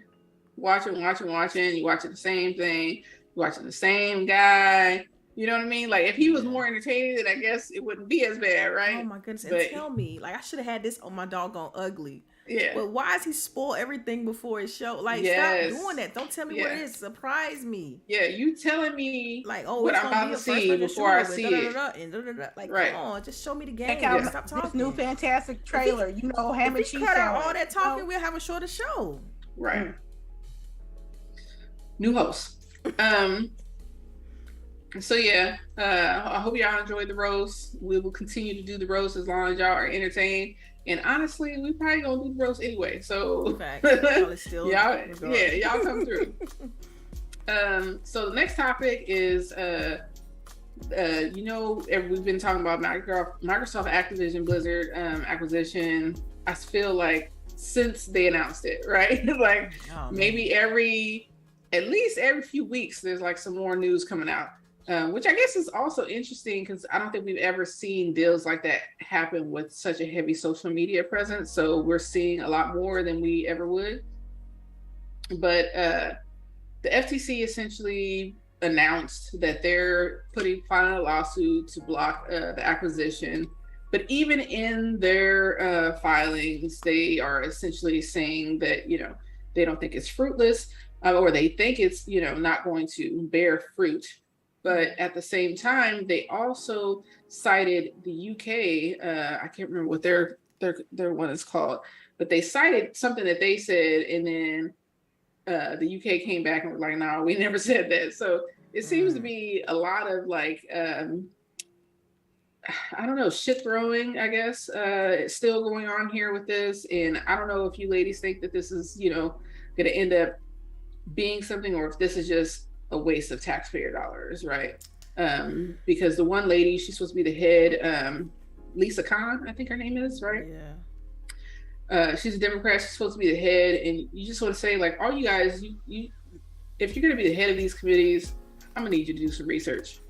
You're watching the same thing. You're watching the same guy. You know what I mean? Like, if he was more entertaining, then I guess it wouldn't be as bad, right? Oh my goodness! But, and tell me, like, I should have had this on my doggone ugly. Yeah. But why is he spoil everything before his show? Like, stop doing that. Don't tell me what it is. Surprise me. Yeah, you telling me like, oh, what I'm about to see before I see it. Like, come on, just show me the game. Stop talking. This new fantastic trailer, ham and cheese. Cut out all that talking, we'll have a shorter show. Right. New host. So yeah, I hope y'all enjoyed the roast. We will continue to do the roast as long as y'all are entertained. And honestly, we probably gonna do the roast anyway. So y'all come through. So the next topic is we've been talking about Microsoft Activision Blizzard acquisition. I feel like since they announced it, right? Like maybe at least every few weeks there's like some more news coming out. Which I guess is also interesting because I don't think we've ever seen deals like that happen with such a heavy social media presence. So we're seeing a lot more than we ever would. But the FTC essentially announced that they're filing a lawsuit to block the acquisition. But even in their filings, they are essentially saying that, they don't think it's fruitless or they think it's, not going to bear fruit. But at the same time, they also cited the UK. I can't remember what their one is called, but they cited something that they said, and then the UK came back and was like, "No, we never said that." So it seems to be a lot of like, I don't know, shit throwing. I guess it's still going on here with this, and I don't know if you ladies think that this is, going to end up being something, or if this is just a waste of taxpayer dollars, right? Because the one lady, she's supposed to be the head, Lisa Khan, I think her name is, right? Yeah. She's a Democrat. She's supposed to be the head, and you just want to say, like, all you guys, you if you're going to be the head of these committees, I'm going to need you to do some research.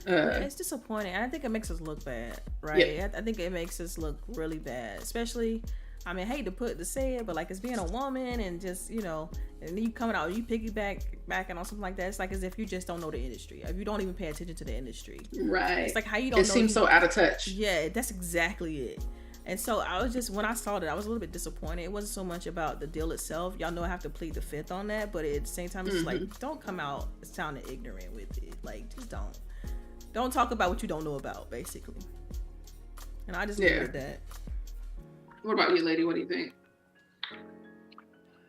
It's disappointing. I think it makes us look bad, right? Yeah. I think it makes us look really bad, especially. I mean, I hate to say it, but like, it's being a woman and just, and then you coming out, you backing on something like that. It's like as if you just don't know the industry. If you don't even pay attention to the industry. Right. It's like how you don't know. It seems so out of touch. Yeah, that's exactly it. And so I was just, when I saw that, I was a little bit disappointed. It wasn't so much about the deal itself. Y'all know I have to plead the fifth on that. But at the same time, it's like, don't come out sounding ignorant with it. Like, just don't. Don't talk about what you don't know about, basically. And I just leave it at that. What about you, lady? What do you think?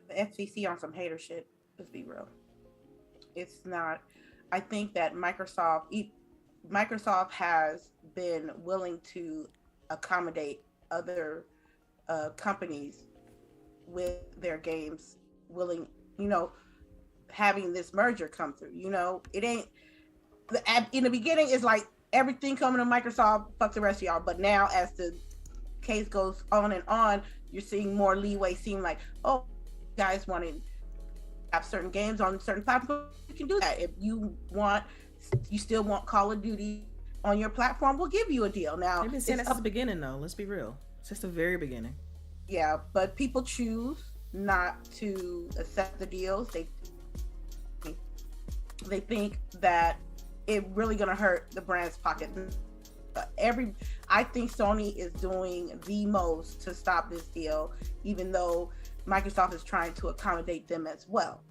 The FCC on some hater shit. Let's be real. It's not. I think that Microsoft has been willing to accommodate other companies with their games, having this merger come through. It ain't. In the beginning, it's like everything coming to Microsoft. Fuck the rest of y'all. But now, as the case goes on and on, you're seeing more leeway. Seem like, oh, you guys want to have certain games on certain platforms, you can do that. If you still want Call of Duty on your platform, we'll give you a deal. Now, they've been saying that since the beginning, though. Let's be real. Since the very beginning. Yeah, but people choose not to accept the deals. They think that it really gonna hurt the brand's pocket. I think Sony is doing the most to stop this deal, even though Microsoft is trying to accommodate them as well.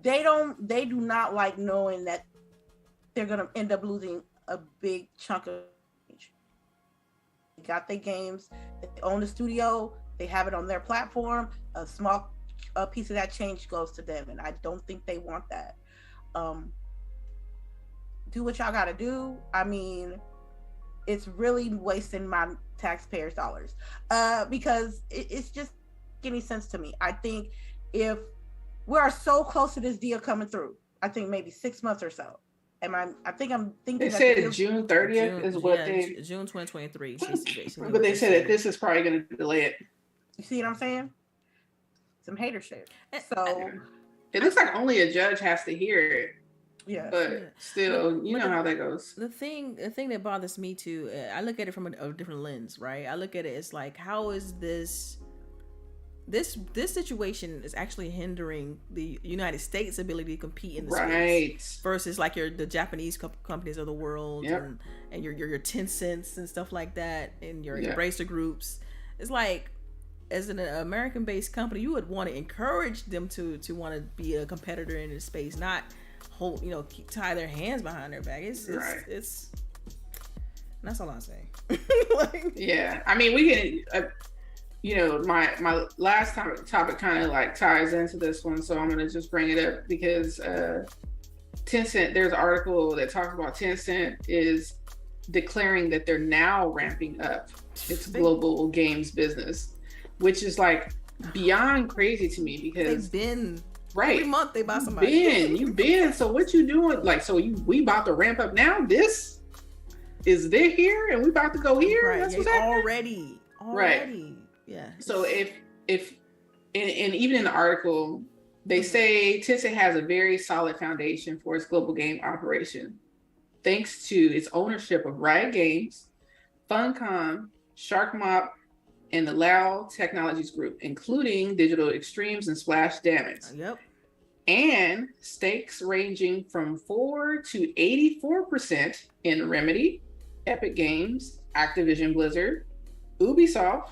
They do not like knowing that they're gonna end up losing a big chunk of. They got their games, they own the studio, they have it on their platform. A small piece of that change goes to them, and I don't think they want that. Do what y'all gotta do. I mean, it's really wasting my taxpayers' dollars because it's just any sense to me. I think if we are so close to this deal coming through, I think maybe 6 months or so. I'm thinking. They said June 30th is what June 2023. But they said that this is probably going to delay it. You see what I'm saying? Some hater shit. So it looks like only a judge has to hear it. Yeah, but still, you know how that goes. The thing that bothers me too, I look at it from a different lens, right? I look at it as like, how is this this situation is actually hindering the United States' ability to compete in the right. space versus like the Japanese companies of the world, yep. and your Tencents and stuff like that, and your Embracer groups. It's like, as an American-based company, you would want to encourage them to want to be a competitor in the space, not tie their hands behind their back. It's that's all I'm saying. Like, yeah, I mean, we can. My last topic kind of like ties into this one, so I'm gonna just bring it up because Tencent. There's an article that talks about Tencent is declaring that they're now ramping up its global games business, which is like beyond crazy to me because they've been right every month they buy somebody. You've been. So what you doing? Like, so we about to ramp up now? This is they're here and we about to go here. Right. That's what's happening. Already. Right. Yeah. So if and even in the article, they say Tencent has a very solid foundation for its global game operation, thanks to its ownership of Riot Games, Funcom, Sharkmob, and the Lao Technologies Group, including Digital Extremes and Splash Damage. Yep. And stakes ranging from 4 to 84% in Remedy, Epic Games, Activision Blizzard, Ubisoft,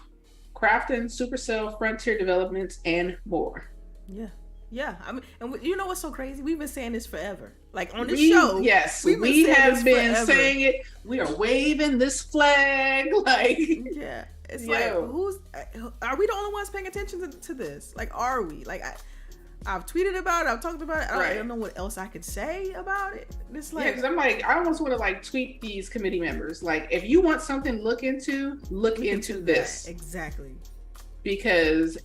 Krafton, Supercell, Frontier Developments, and more. Yeah. I mean, and you know what's so crazy? We've been saying this forever. Like on this show. Yes, we have been saying it. We are waving this flag. Like, yeah. It's like, are we the only ones paying attention to this? Like, are we? Like, I've tweeted about it. I've talked about it. I don't know what else I could say about it. It's like, because I'm like, I almost want to like tweet these committee members. Like, if you want something to look into this. Exactly. Because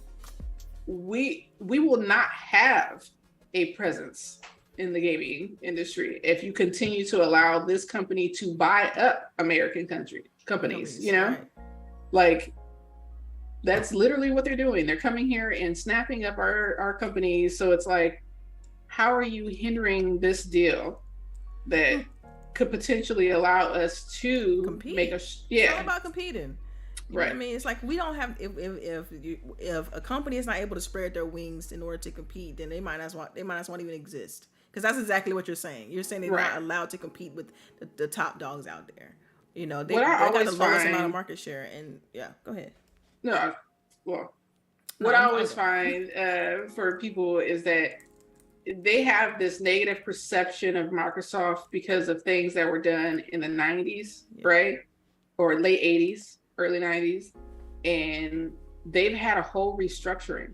we will not have a presence in the gaming industry if you continue to allow this company to buy up American companies, you know? Right. Like, that's literally what they're doing. They're coming here and snapping up our companies. So it's like, how are you hindering this deal that could potentially allow us to compete? It's all about competing. You know what I mean? It's like, we don't have, if a company is not able to spread their wings in order to compete, then they might as well even exist. Because that's exactly what you're saying. You're saying they're not allowed to compete with the top dogs out there. You know, they got the lowest amount of market share. And go ahead. No, well, what I always find for people is that they have this negative perception of Microsoft because of things that were done in the 90s, right? Or late 80s, early 90s. And they've had a whole restructuring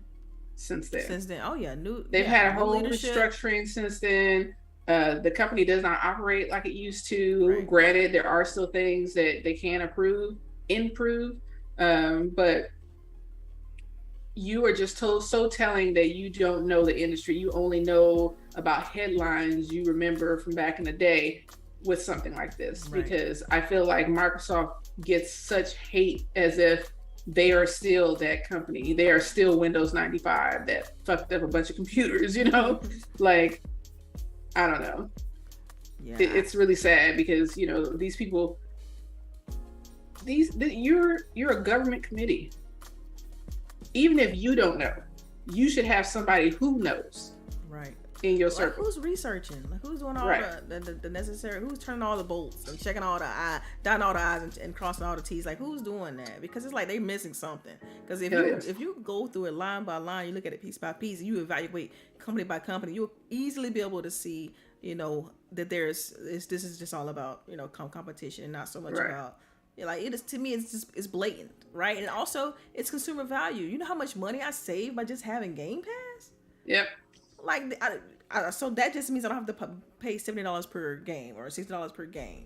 since then. Oh, yeah. They've had a whole restructuring since then. The company does not operate like it used to. Right. Granted, there are still things that they can improve. But you are just so telling that you don't know the industry. You only know about headlines you remember from back in the day with something like this. Right. Because I feel like Microsoft gets such hate as if they are still that company. They are still Windows 95 that fucked up a bunch of computers, you know? Like, I don't know. Yeah. It's really sad because, you know, these people, you're a government committee. Even if you don't know, you should have somebody who knows. Right. In your circle. Who's researching? Like, who's doing all the necessary? Who's turning all the bolts and checking all the dotting all the I's and crossing all the T's? Like, who's doing that? Because it's like they're missing something. Because if you go through it line by line, you look at it piece by piece, and you evaluate company by company, you'll easily be able to see, you know, that this is just all about, you know, competition and not so much about. Like, it is, to me, it's blatant, right? And also, it's consumer value. You know how much money I save by just having Game Pass? Yep. Like, so that just means I don't have to pay $70 per game or $60 per game.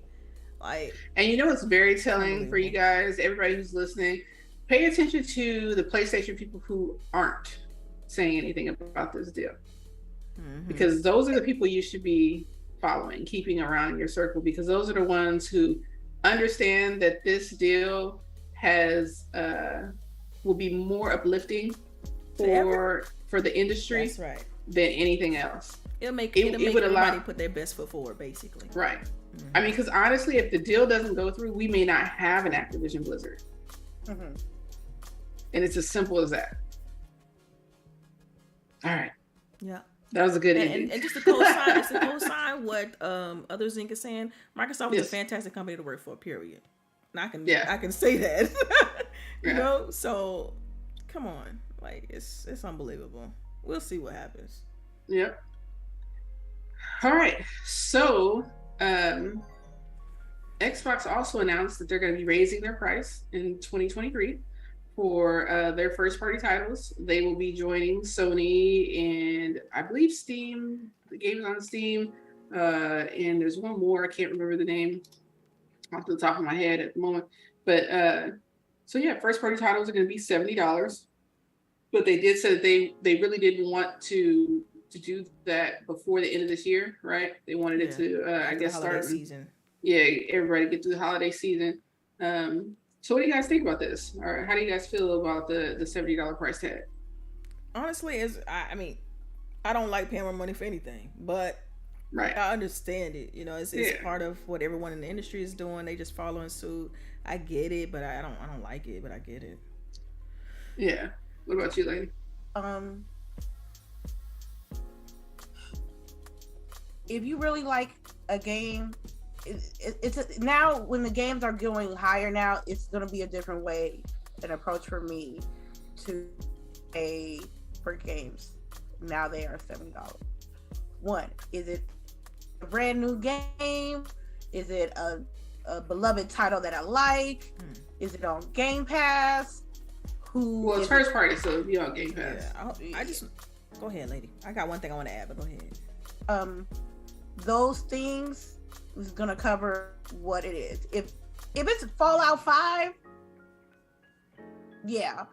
Like, and you know what's very telling for you guys, everybody who's listening, pay attention to the PlayStation people who aren't saying anything about this deal. Mm-hmm. Because those are the people you should be following, keeping around in your circle, because those are the ones who understand that this deal will be more uplifting for the industry. That's right. Than anything else. It'll make everybody put their best foot forward, basically. Right. Mm-hmm. I mean, because honestly, if the deal doesn't go through, we may not have an Activision Blizzard. Mm-hmm. And it's as simple as that. All right. Yeah. That was a good ending. And just to co-sign what other Zinc is saying, Microsoft is a fantastic company to work for, period. And I can say that. You know? So come on. Like it's unbelievable. We'll see what happens. Yep. All right. So Xbox also announced that they're going to be raising their price in 2023 for their first party titles. They will be joining Sony and I believe Steam, the games on Steam. And there's one more, I can't remember the name off the top of my head at the moment. But so yeah, first party titles are going to be $70. But they did say that they really didn't want to do that before the end of this year, right? They wanted it to, I guess, start season. Yeah, everybody get through the holiday season. So what do you guys think about this? Or how do you guys feel about the $70 price tag? Honestly, I mean, I don't like paying more money for anything, but I understand it. You know, it's part of what everyone in the industry is doing. They just following suit. I get it, but I don't like it, but I get it. Yeah. What about you, lady? If you really like a game, now when the games are going higher now, it's going to be a different way, an approach for me to pay for games. Now they are $70. One, is it a brand new game? Is it a beloved title that I like? Is it on Game Pass? Well, it's first party, so it'll be on Game Pass. Yeah, I just go ahead, lady. I got one thing I want to add, but go ahead. Those things is gonna cover what it is. If it's Fallout 5, yeah,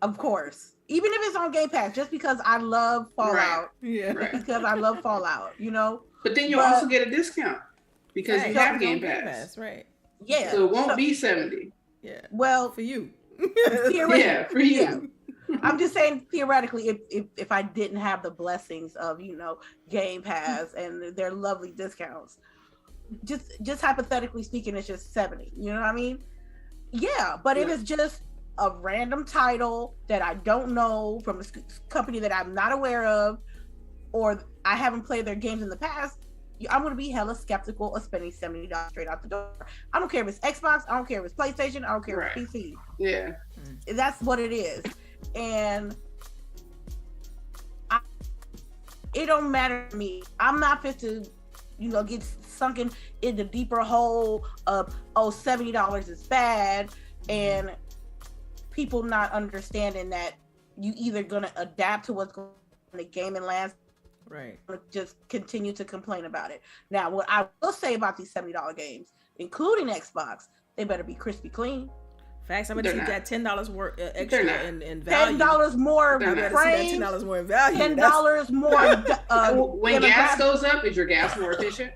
of course. Even if it's on Game Pass, just because I love Fallout, because I love Fallout, you know. But then you also get a discount because you have Game Pass, right? Yeah. So it won't be 70. Yeah. Well, for you. Yeah, for you. Yeah. I'm just saying theoretically, if I didn't have the blessings of, you know, Game Pass and their lovely discounts, just hypothetically speaking, it's just 70. You know what I mean? Yeah, but if it's just a random title that I don't know from a company that I'm not aware of, or I haven't played their games in the past, I'm going to be hella skeptical of spending $70 straight out the door. I don't care if it's Xbox, I don't care if it's PlayStation, I don't care if it's PC. Yeah. That's what it is. And it don't matter to me. I'm not fit to, you know, get sunken in the deeper hole of, $70 is bad, and people not understanding that you either going to adapt to what's going on in the gaming landscape, right? Just continue to complain about it. Now, what I will say about these $70 games, including Xbox, they better be crispy clean. Facts. I'm gonna see that $10 more extra in value. $10 more frames. $10 more in value. $10 more. When gas goes up, is your gas more efficient?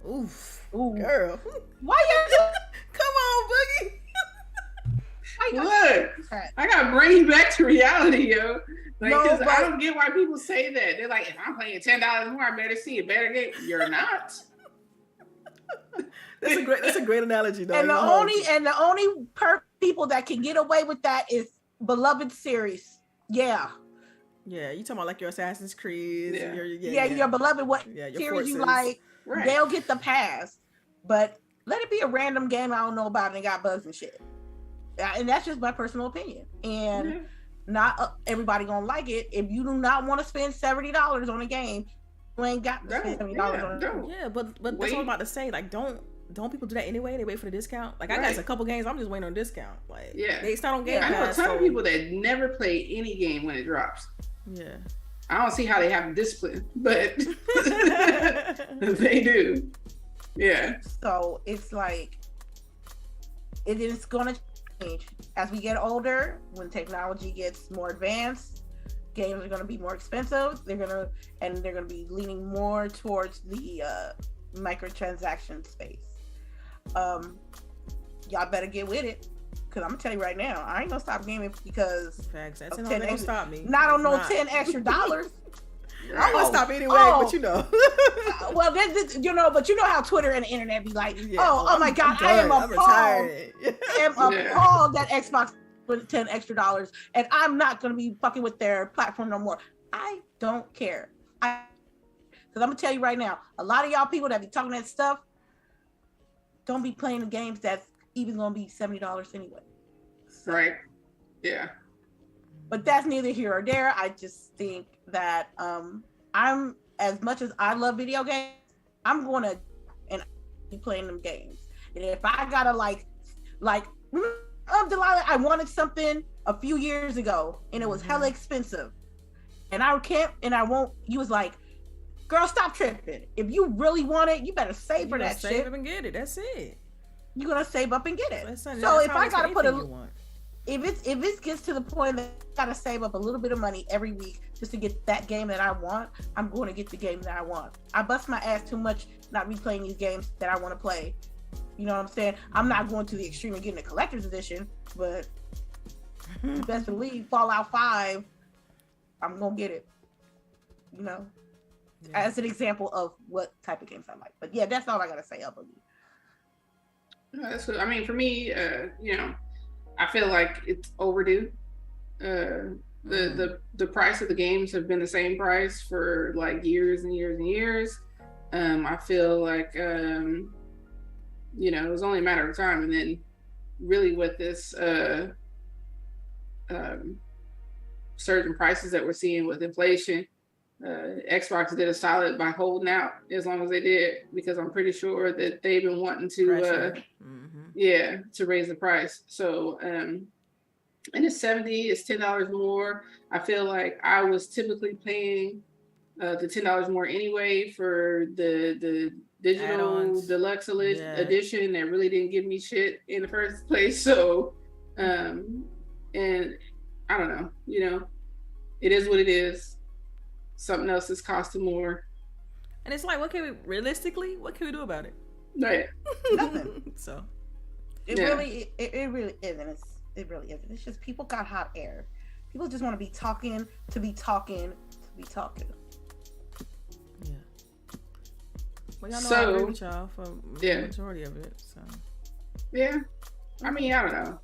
Oof. Ooh. Girl. Why you? Come on, Boogie. Look, I gotta bring you back to reality, yo. Like, because I don't get why people say that. They're like, if I'm paying $10 more, I better see a better game. You're not. That's a great analogy, though. And the only people that can get away with that is beloved series. Yeah. Yeah, you talking about like your Assassin's Creed? Yeah, your beloved series Forces. You like? Right. They'll get the pass, but let it be a random game I don't know about and got bugs and shit. And that's just my personal opinion. And not everybody gonna like it. If you do not want to spend $70 on a game, you ain't got to spend $70 on it. Yeah, but that's what I'm about to say. Like, don't people do that anyway? They wait for the discount. Like, I got a couple games, I'm just waiting on a discount. Like, they start on Game Pass. I know a ton of people that never play any game when it drops. Yeah. I don't see how they have discipline, but they do. Yeah. So it's like, it is gonna change as we get older. When technology gets more advanced, games are going to be more expensive. They're going to be leaning more towards the microtransaction space. Y'all better get with it, because I'm gonna tell you right now, I ain't gonna stop gaming because facts. That's not gonna stop me. Not on no $10 extra. I'm gonna stop anyway, but you know. Well, you know, but you know how Twitter and the internet be like, oh my God, I am appalled that Xbox with $10 extra, and I'm not gonna be fucking with their platform no more. I don't care. Because I'm gonna tell you right now, a lot of y'all people that be talking that stuff don't be playing the games that's even gonna be $70 anyway. Right. Yeah. But that's neither here or there. I just think that I'm, as much as I love video games, I'm gonna and be playing them games. And if I gotta like Delilah, I wanted something a few years ago and it was hella expensive. And I can't and I won't. You was like, girl, stop tripping. If you really want it, you better save for that shit. Save up and get it. That's it. You're gonna save up and get it. Listen, so if I gotta put if it gets to the point that I gotta save up a little bit of money every week just to get that game that I want, I'm going to get the game that I want. I bust my ass too much not replaying these games that I want to play. You know what I'm saying? I'm not going to the extreme of getting a collector's edition, but best believe Fallout 5, I'm gonna get it. You know, as an example of what type of games I like. But yeah, that's all I gotta say up on you. That's what, I mean, for me, you know, I feel like it's overdue. The price of the games have been the same price for like years and years and years. I feel like you know, it was only a matter of time, and then really with this surge in prices that we're seeing with inflation, Xbox did a solid by holding out as long as they did, because I'm pretty sure that they've been wanting to to raise the price. So and it's $70, it's $10 more. I feel like I was typically paying the $10 more anyway for the digital add-ons. deluxe edition that really didn't give me shit in the first place. So and I don't know, you know, it is what it is. Something else is costing more. And it's like, what can we do about it? Right. Nothing. So it really isn't. It really isn't. It's just people got hot air. People just want to be talking to be talking to be talking. Yeah. Well, y'all know I agree with y'all for the majority of it. So yeah. I mean, I don't know.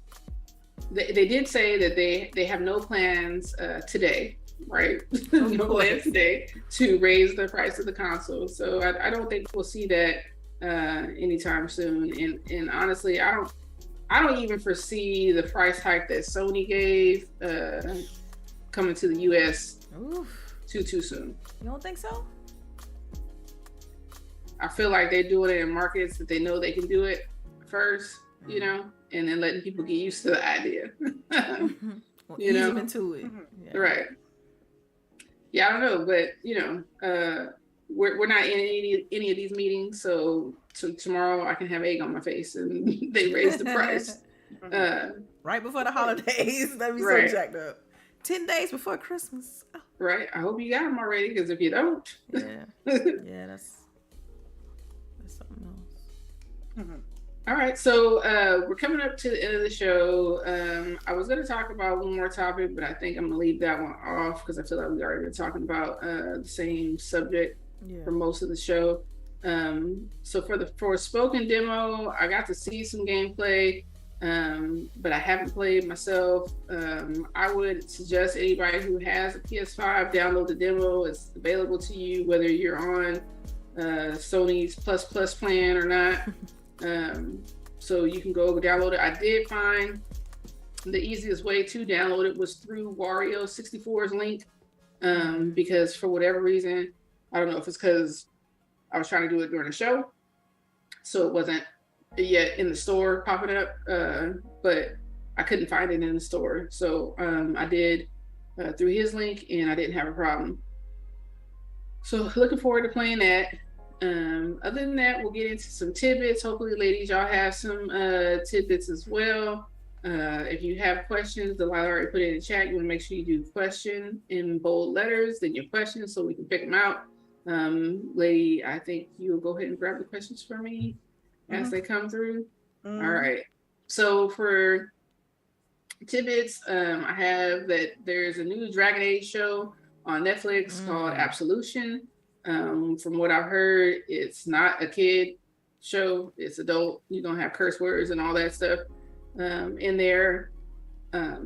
They did say that they have no plans today, right? No plans today to raise the price of the console. So I don't think we'll see that anytime soon. And honestly, I don't even foresee the price hike that Sony gave coming to the US too soon. You don't think so? I feel like they're doing it in markets that they know they can do it first, you know, and then letting people get used to the idea. You know, into it. Yeah. Right. Yeah, I don't know, but you know, we're not in any of these meetings, so tomorrow I can have egg on my face and they raise the price. Right before the holidays. That'd be so jacked up. 10 days before Christmas. Oh. Right. I hope you got them already, because if you don't, yeah, that's something else. All right, so we're coming up to the end of the show. I was going to talk about one more topic, but I think I'm going to leave that one off because I feel like we've already been talking about the same subject for most of the show. So for spoken demo, I got to see some gameplay, but I haven't played myself. I would suggest anybody who has a PS5 download the demo. It's available to you whether you're on Sony's plus plan or not. So you can go download it. I did find the easiest way to download it was through Wario64's link, because for whatever reason, I don't know if it's because I was trying to do it during the show, so it wasn't yet in the store popping up, but I couldn't find it in the store. So I did through his link, and I didn't have a problem. So looking forward to playing that. Other than that, we'll get into some tidbits. Hopefully, ladies, y'all have some tidbits as well. If you have questions, Delilah already put it in the chat. You want to make sure you do question in bold letters, then your questions, so we can pick them out. Lady, I think you'll go ahead and grab the questions for me as they come through. All right. So for tidbits, I have that there's a new Dragon Age show on Netflix called Absolution. From what I've heard, it's not a kid show, it's adult. You're gonna have curse words and all that stuff in there.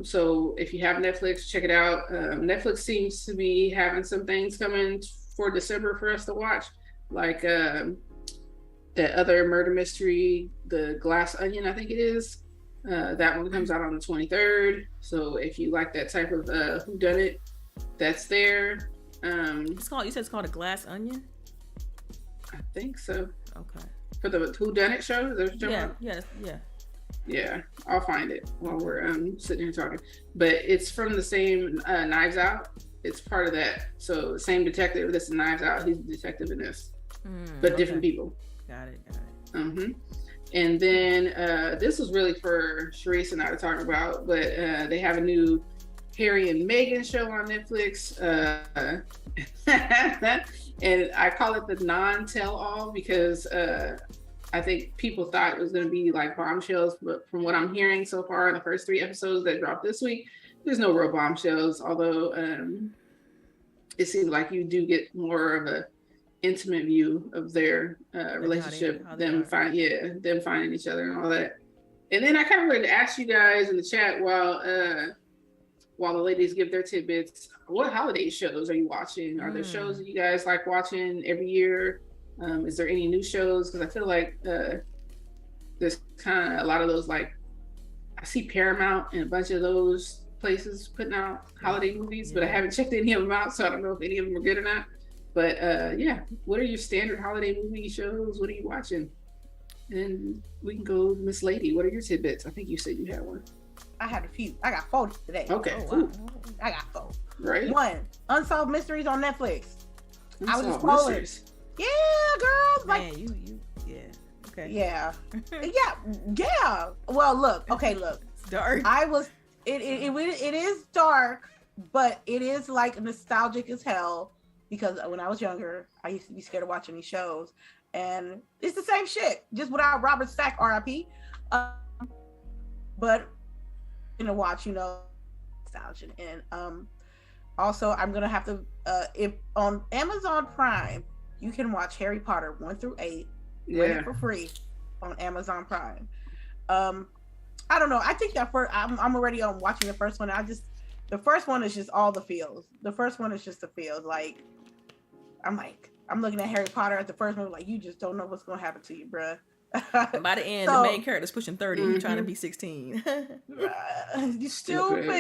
So if you have Netflix, check it out. Netflix seems to be having some things coming for December for us to watch, like that other murder mystery, The Glass Onion, I think it is. That one comes out on the 23rd. So if you like that type of whodunit, that's there. It's called. You said it's called A Glass Onion. I think so. Okay. For the whodunit show, Yeah. Yeah, I'll find it while we're sitting here talking. But it's from the same Knives Out. It's part of that. So the same detective. This is Knives Out. He's the detective in this, but different people. Got it. Mm-hmm. And then this was really for CHAREECE and I to talk about, but they have a new Harry and Meghan show on Netflix. And I call it the non-tell-all because I think people thought it was going to be like bombshells, but from what I'm hearing so far in the first 3 episodes that dropped this week, there's no real bombshells, although it seems like you do get more of a intimate view of their relationship, them finding each other and all that. And then I kind of wanted to ask you guys in the chat while the ladies give their tidbits, what holiday shows are you watching? Are there shows that you guys like watching every year? Is there any new shows? Because I feel like there's kind of a lot of those, like I see Paramount and a bunch of those places putting out holiday movies, but I haven't checked any of them out, so I don't know if any of them are good or not. But yeah, what are your standard holiday movie shows? What are you watching? And we can go, Miss Lady. What are your tidbits? I think you said you had one. I had a few. I got 4 today. Okay, wow. I got 4. Right. 1, Unsolved Mysteries on Netflix. I was just scrolling. Yeah, girl. Like, man, you. Yeah. Okay. Yeah. yeah. Well, look. It's dark. It is dark, but it is like nostalgic as hell because when I was younger, I used to be scared of watching these shows, and it's the same shit, just without Robert Stack, R.I.P. But watch, nostalgia, and also I'm gonna have to if on Amazon Prime you can watch Harry Potter 1 through 8 for free on Amazon Prime. I don't know. I think that I'm already on watching the first one. The first one is just all the feels. The first one is just the feels. Like I'm looking at Harry Potter at the first one, like you just don't know what's gonna happen to you, bruh. By the end, the main character's pushing 30. He's trying to be 16. You stupid.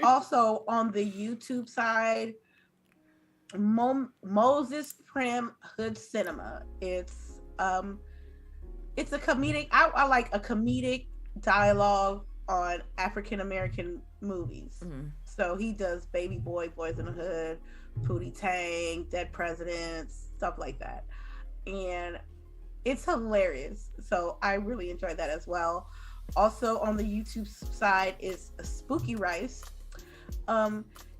Also on the YouTube side, Moses Prim Hood Cinema. It's a comedic. I like a comedic dialogue on African American movies. So he does Baby Boy, Boys in the Hood, Pootie Tang, Dead Presidents, stuff like that, and it's hilarious. So I really enjoyed that as well. Also on the YouTube side is Spooky Rice.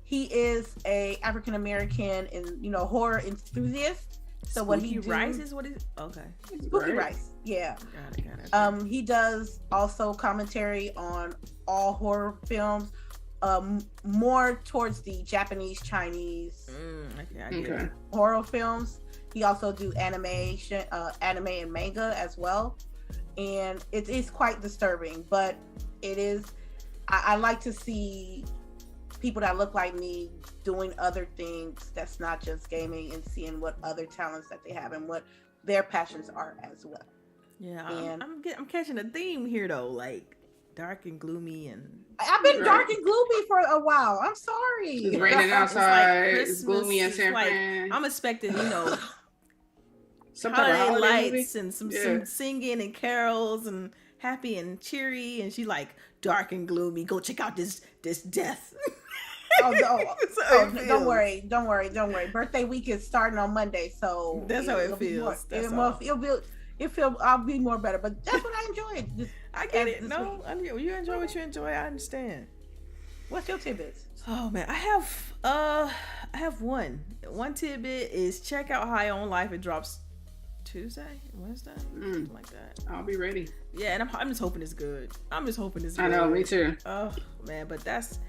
He is a African American and horror enthusiast. So what he Rice is what is okay. Spooky Rice, yeah. Got it. He does also commentary on all horror films, more towards the Japanese, Chinese horror films. He also do anime and manga as well, and it is quite disturbing. But it is. I like to see people that look like me doing other things that's not just gaming, and seeing what other talents that they have and what their passions are as well. Yeah, I'm catching a theme here though, like dark and gloomy, and I've been dark and gloomy for a while. I'm sorry. It's raining outside. It's gloomy in San Fran. I'm expecting, some holiday lights and some singing and carols and happy and cheery, and she like dark and gloomy. Go check out this death. Don't worry. Birthday week is starting on Monday, so that's how it feels. I'll be more better, but that's what I enjoyed. I get it. No, you enjoy what you enjoy. I understand. What's your tidbits? Oh man, I have one. One tidbit is check out High on Life. It drops Tuesday, Wednesday, something like that. I'll be ready. Yeah, and I'm just hoping it's good. I know, me too. Oh man, but that's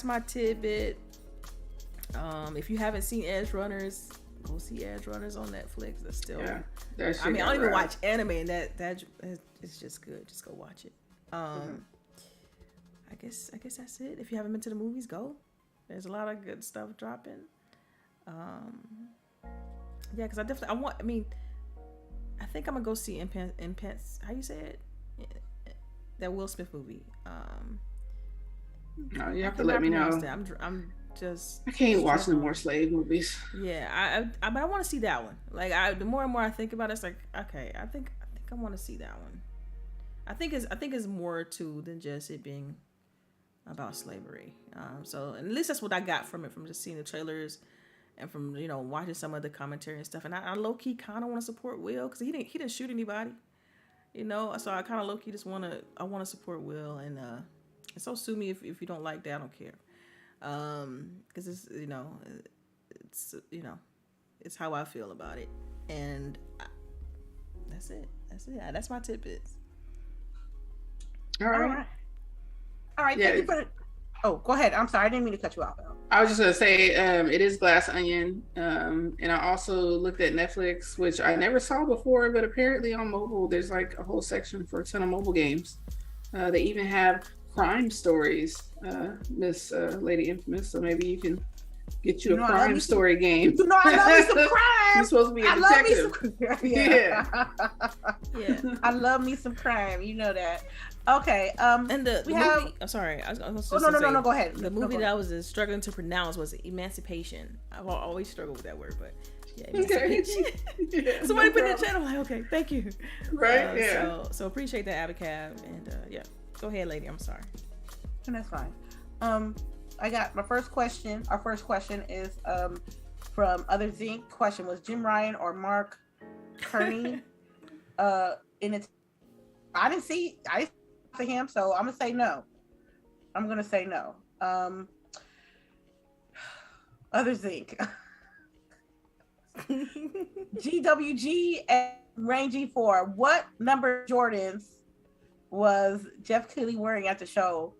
my tidbit. If you haven't seen Edge Runners, go see Edge Runners on Netflix. That's still. Yeah, I don't even watch anime, and that it's just good. Just go watch it. I guess that's it. If you haven't been to the movies, go. There's a lot of good stuff dropping. Yeah, because I think I'm gonna go see Impens. How you say it? That Will Smith movie. No, you have to let me know. I'm just. I can't watch no more slave movies. Yeah, but I want to see that one. Like, the more and more I think about it, it's like, okay, I think I want to see that one. I think it's more too than just it being about slavery. So at least that's what I got from it, from just seeing the trailers and from watching some of the commentary and stuff. And I low key kind of want to support Will because he didn't shoot anybody, So I kind of low key just want to support Will and so sue me if you don't like that. I don't care, because it's how I feel about it, and that's it. That's my tidbits. All right. Yeah. Thank you for. Oh, go ahead. I'm sorry. I didn't mean to cut you off. I was just gonna say, it is Glass Onion, and I also looked at Netflix, which I never saw before, but apparently on mobile, there's like a whole section for a ton of mobile games. They even have crime stories, Miss Lady Infamous. So maybe you can get you a crime story game. I love me some crime. You're supposed to be a detective. Yeah. I love me some crime. You know that. Okay. And the movie. I'm sorry. I was no. Go ahead. The movie that I was struggling to pronounce was Emancipation. I've always struggled with that word, but yeah. Emancipation. Okay. Somebody put it in the chat. I'm like, okay, thank you. Right. Yeah. So appreciate that, Abacab, and yeah. Go ahead, lady. I'm sorry. And that's fine. I got my first question. Our first question is from Other Zinc. Question was Jim Ryan or Mark Kearney in it. I didn't see for him, so I'm gonna say no. Other Zinc. GWG and Rain G4. What number Jordans was Jeff Keighley wearing at the show?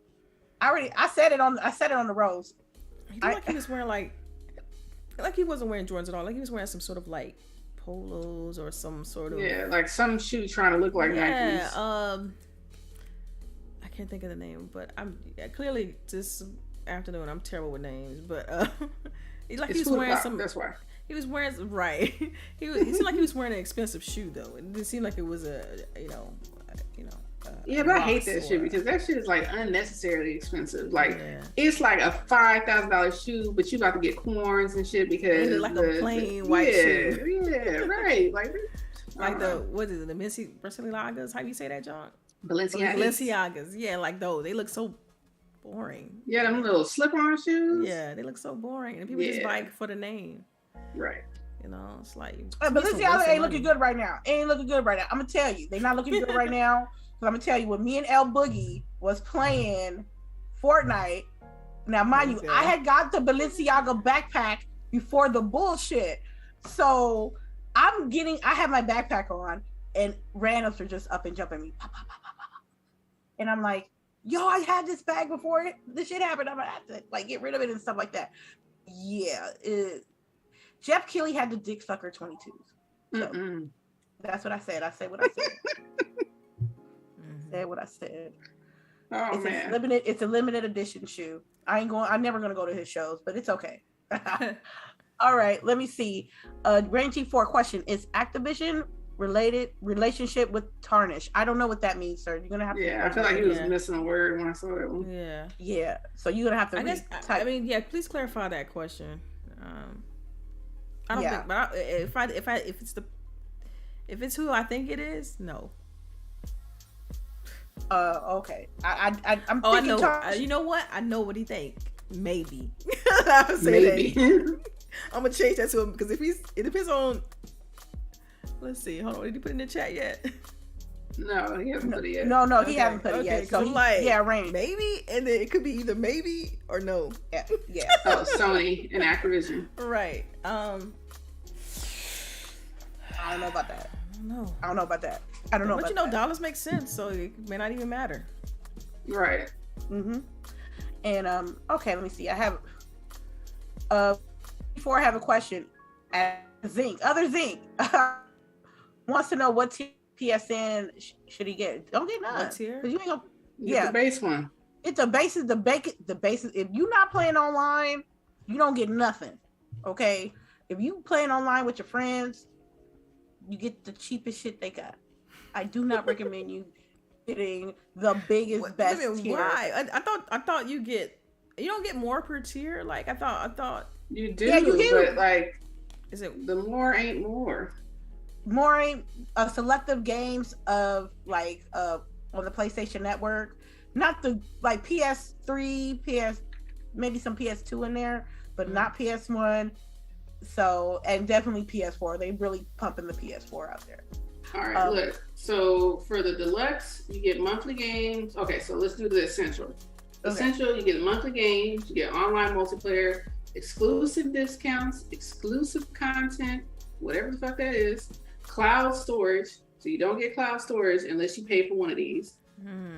I said it on the Rose. He looked like he was wearing like he wasn't wearing Jordans at all. Like he was wearing some sort of like polos or some sort of like some shoe trying to look like Nikes. I can't think of the name, but I'm clearly this afternoon I'm terrible with names, but he was wearing some. That's why. He was wearing right. He seemed like he was wearing an expensive shoe though. It didn't seem like it was a yeah, but I hate that shit because that shit is like unnecessarily expensive. Like it's like a $5,000 shoe, but you got to get corns and shit because it's like a plain white shoe. Yeah, right. Like what is it? The Balenciagas? How do you say that, John? Balenciagas. Yeah, like those. They look so boring. Yeah, them little slip-on shoes. Yeah, they look so boring, and people just buy it for the name. Right. It's like Balenciaga ain't looking good right now. I'm gonna tell you, they're not looking good right now. So I'm gonna tell you, when me and LBOOGIE was playing Fortnite, now mind you, I had got the Balenciaga backpack before the bullshit. So I have my backpack on, and randoms are just up and jumping me. Pop, pop, pop, pop, pop. And I'm like, yo, I had this bag before this shit happened. I'm gonna have to like get rid of it and stuff like that. Yeah. Jeff Keighley had the dick sucker 22s. So that's what I said. I said what I said. Said what I said. Oh, man. It's a limited edition shoe. I'm never gonna go to his shows, but it's okay. All right, let me see. Rain G4 question: is Activision relationship with Tarnish? I don't know what that means, sir. You're gonna have to. Yeah, I feel like he was missing a word when I saw that one. Yeah. So you're gonna have to. Please clarify that question. I don't think, but if it's who I think it is, no. Okay. I'm thinking. I know. You know what? I know what he think. Maybe. I'll say that. I'm gonna change that to him because it depends on. Let's see. Hold on. Did he put it in the chat yet? No, he hasn't put it yet. No, he hasn't put it yet. So Rain. Maybe, and then it could be either maybe or no. Yeah. Oh, Sony and Activision. Right. I don't know about that. I don't know about that. But dollars make sense, so it may not even matter. Right. And okay, let me see. I have before I have a question. Other Zinc wants to know what team PSN should he get? Don't get none. What tier? Because you ain't gonna. Get the base one. It's the basis. The basis. If you're not playing online, you don't get nothing. Okay. If you playing online with your friends, you get the cheapest shit they got. I do not recommend you getting the biggest best tier. Why? I thought you don't get more per tier. Like I thought you do. Yeah, you do. But like, is it the more ain't more? More ain't selective games of like on the PlayStation Network, not the like PS3, maybe some PS2 in there, but not PS1. So, and definitely PS4. They really pumping the PS4 out there. All right, look. So for the deluxe, you get monthly games. Okay, so let's do the essential. Essential, you get monthly games, you get online multiplayer, exclusive discounts, exclusive content, whatever the fuck that is, cloud storage. So you don't get cloud storage unless you pay for one of these.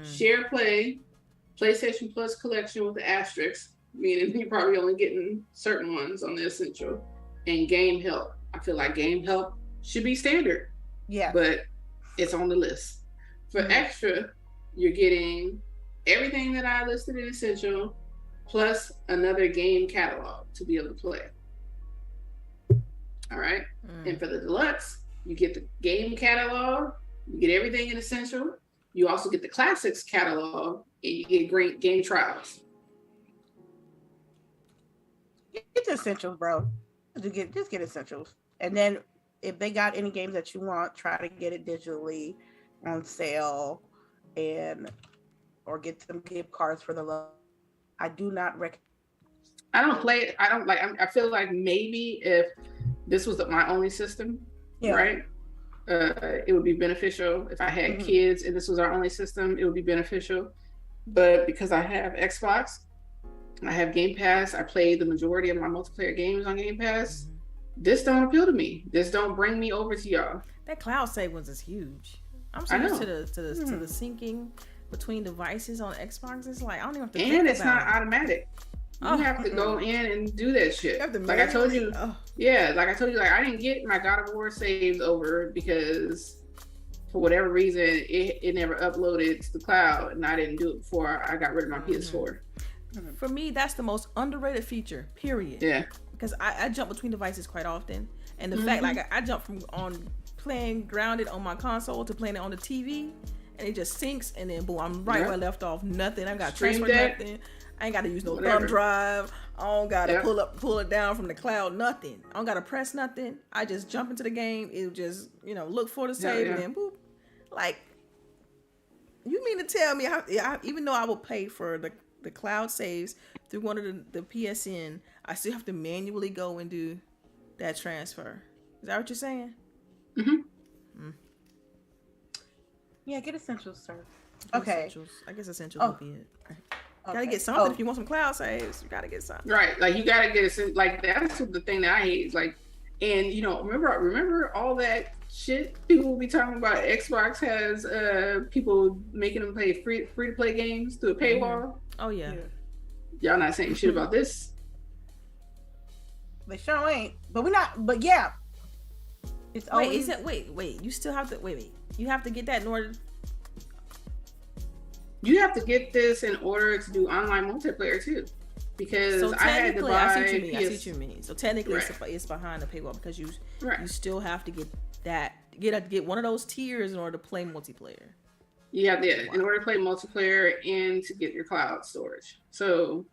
Share play, PlayStation Plus collection with the asterisk, meaning you're probably only getting certain ones on the essential, and game help. I feel like game help should be standard. Yeah. But it's on the list. For extra, you're getting everything that I listed in essential, plus another game catalog to be able to play. All right. And for the deluxe, you get the game catalog, you get everything in essential. You also get the classics catalog, and you get great game trials. It's essentials, bro. Just get essentials, and then if they got any games that you want, try to get it digitally on sale, or get some gift cards for the love. I do not recommend. I don't play it. I feel like maybe if this was my only system, right? It would be beneficial. If I had kids and this was our only system, it would be beneficial. But because I have Xbox, I have Game Pass, I play the majority of my multiplayer games on Game Pass. This don't appeal to me. This don't bring me over to y'all. That cloud save ones is huge. I'm so used to the syncing between devices on Xbox. It's like I don't even have to think about it. And it's not automatic. You have to go in and do that shit. Like I told you, like I didn't get my God of War saves over because for whatever reason it never uploaded to the cloud, and I didn't do it before I got rid of my PS4. For me, that's the most underrated feature. Period. Yeah. Because I jump between devices quite often, and the fact like I jump from on playing grounded on my console to playing it on the TV, and it just syncs, and then boom, I'm right where I left off. Nothing. I got to transfer nothing. I ain't got to use no thumb drive. I don't got to pull it down from the cloud. Nothing. I don't got to press nothing. I just jump into the game. It just look for the save and then boop. Like, you mean to tell me even though I will pay for the cloud saves through one of the PSN, I still have to manually go and do that transfer. Is that what you're saying? Yeah, get essentials, sir. Okay. Essentials. I guess essentials would be it. Okay. Gotta get something if you want some cloud saves. You gotta get something. Right. Like you gotta get it. Like that's the thing that I hate. Is like, and remember all that shit people will be talking about. Xbox has people making them play free to play games through a paywall. Oh yeah. Y'all not saying shit about this. They sure ain't. But we're not. But yeah. It's always. Wait. You still have to wait. You have to get that in order. You have to get this in order to do online multiplayer too, because I had to buy. I see what you mean. So technically, it's behind the paywall because you still have to get one of those tiers in order to play multiplayer. Yeah, in order to play multiplayer and to get your cloud storage. So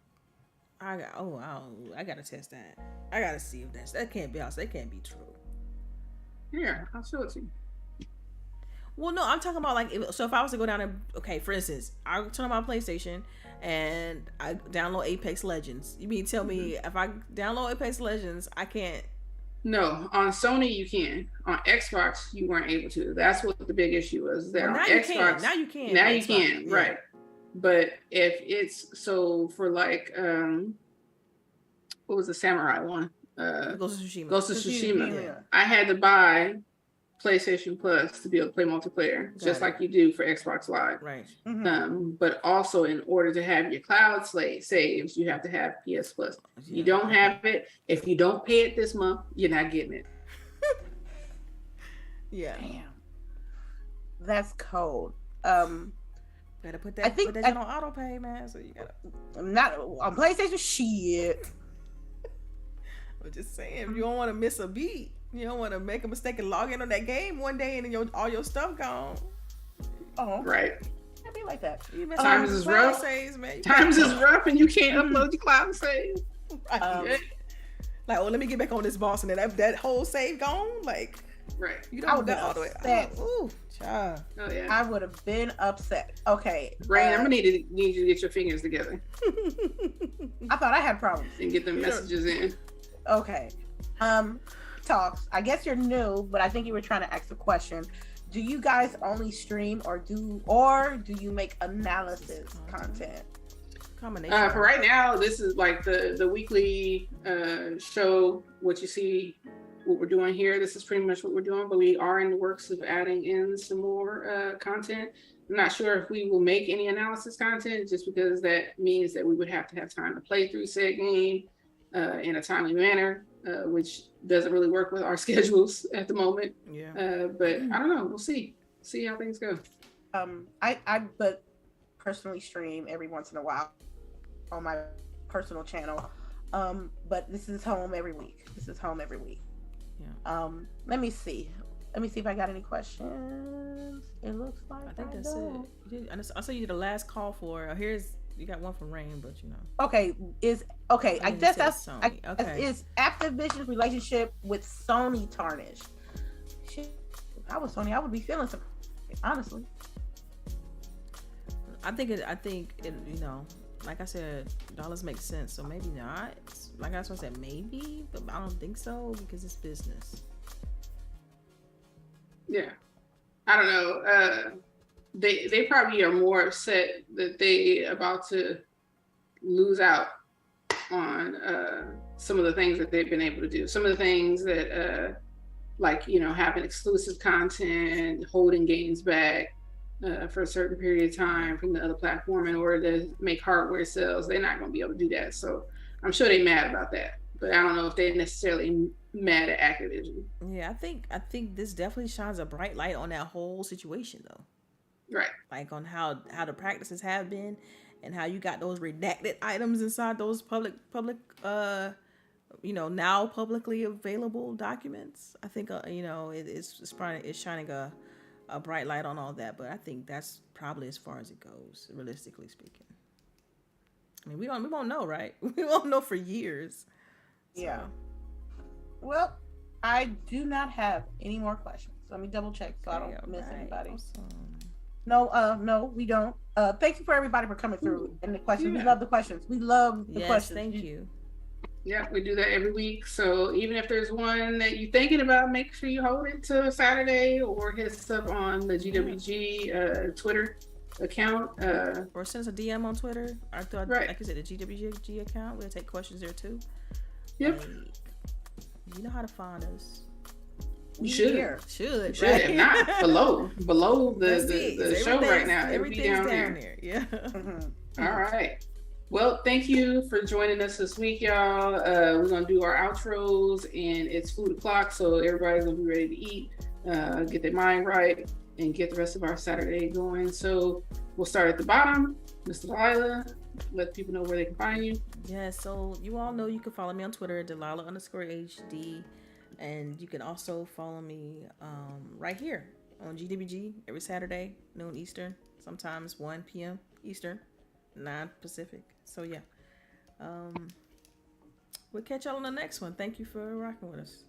I gotta test that. I gotta see if that can't be true. Yeah, I'll show it to you. Well, no, I'm talking about if I was to go down and for instance, I turn on my PlayStation and I download Apex Legends. You mean tell me if I download Apex Legends, I can't? No, on Sony you can. On Xbox you weren't able to. That's what the big issue was. That now on you Xbox, now you can. Now you can, yeah. Right? But if it's for what was the samurai one? Ghost of Tsushima. Yeah. I had to buy PlayStation Plus to be able to play multiplayer, just like you do for Xbox Live. Right. But also in order to have your cloud saves, you have to have PS Plus. You don't have it. If you don't pay it this month, you're not getting it. Yeah. Damn. That's cold. Better put that shit on auto pay, man. So you gotta. I'm not on PlayStation. Shit. I'm just saying, if you don't want to miss a beat, you don't want to make a mistake and log in on that game one day and then all your stuff gone. Oh, right. It'd be like that. Times is rough. Saves, man. Times is rough, and you can't upload your cloud save. Right. Like, let me get back on this boss, and then that whole save gone. Like, right. You don't do all the way. Ooh, child. Oh yeah. I would have been upset. Okay. Rain, I'm gonna need you to get your fingers together. I thought I had problems. And get the messages in. Okay. Talks. I guess you're new, but I think you were trying to ask a question. Do you guys only stream or do you make analysis content? Combination. For right now, this is like the weekly show. What you see, what we're doing here. This is pretty much what we're doing, but we are in the works of adding in some more content. I'm not sure if we will make any analysis content, just because that means that we would have to have time to play through said game in a timely manner, which doesn't really work with our schedules at the moment. Yeah. But I don't know. We'll see how things go. I but personally stream every once in a while on my personal channel. But this is home every week. Yeah. Let me see if I got any questions. It looks like I think that's it. I saw you did the last call for. You got one from Rain, but you know. Okay, I guess that's Sony. Okay. Is Activision's relationship with Sony tarnished? Shit, if I was Sony, I would be feeling some, honestly. I think it. You know, like I said, dollars make sense, so maybe not. Like I said, maybe, but I don't think so because it's business. Yeah, I don't know. They probably are more upset that they about to lose out on some of the things that they've been able to do. Some of the things that like, you know, having exclusive content, holding games back for a certain period of time from the other platform in order to make hardware sales. They're not going to be able to do that. So I'm sure they're mad about that. But I don't know if they're necessarily mad at Activision. Yeah, I think this definitely shines a bright light on that whole situation, though. Right. Like on how the practices have been and how you got those redacted items inside those public you know, now publicly available documents. I think you know, it's shining a bright light on all that, but I think that's probably as far as it goes, realistically speaking. I mean, we won't know, right? We won't know for years. So. Yeah. Well, I do not have any more questions. Let me double check so I don't miss anybody. Awesome. No, we don't. Thank you for everybody for coming through and the questions. Yeah. We love the questions. We love the questions. Thank you. Yeah, we do that every week. So even if there's one that you're thinking about, make sure you hold it to Saturday or hit us up on the GWG Twitter account. Or send us a DM on Twitter. Right. Like you said, the GWG account. We'll take questions there too. Yep. You know how to find us. You should. Right? If not, below the show right now. Everything's down there. Yeah. Mm-hmm. All right. Well, thank you for joining us this week, y'all. We're going to do our outros, and it's food o'clock, so everybody's going to be ready to eat, get their mind right, and get the rest of our Saturday going. So we'll start at the bottom. Mr. Delilah, let people know where they can find you. Yeah, so you all know you can follow me on Twitter, Delilah_HD, and you can also follow me right here on GWG every Saturday, noon Eastern, sometimes 1 p.m. Eastern, 9 Pacific. So yeah, we'll catch y'all on the next one. Thank you for rocking with us.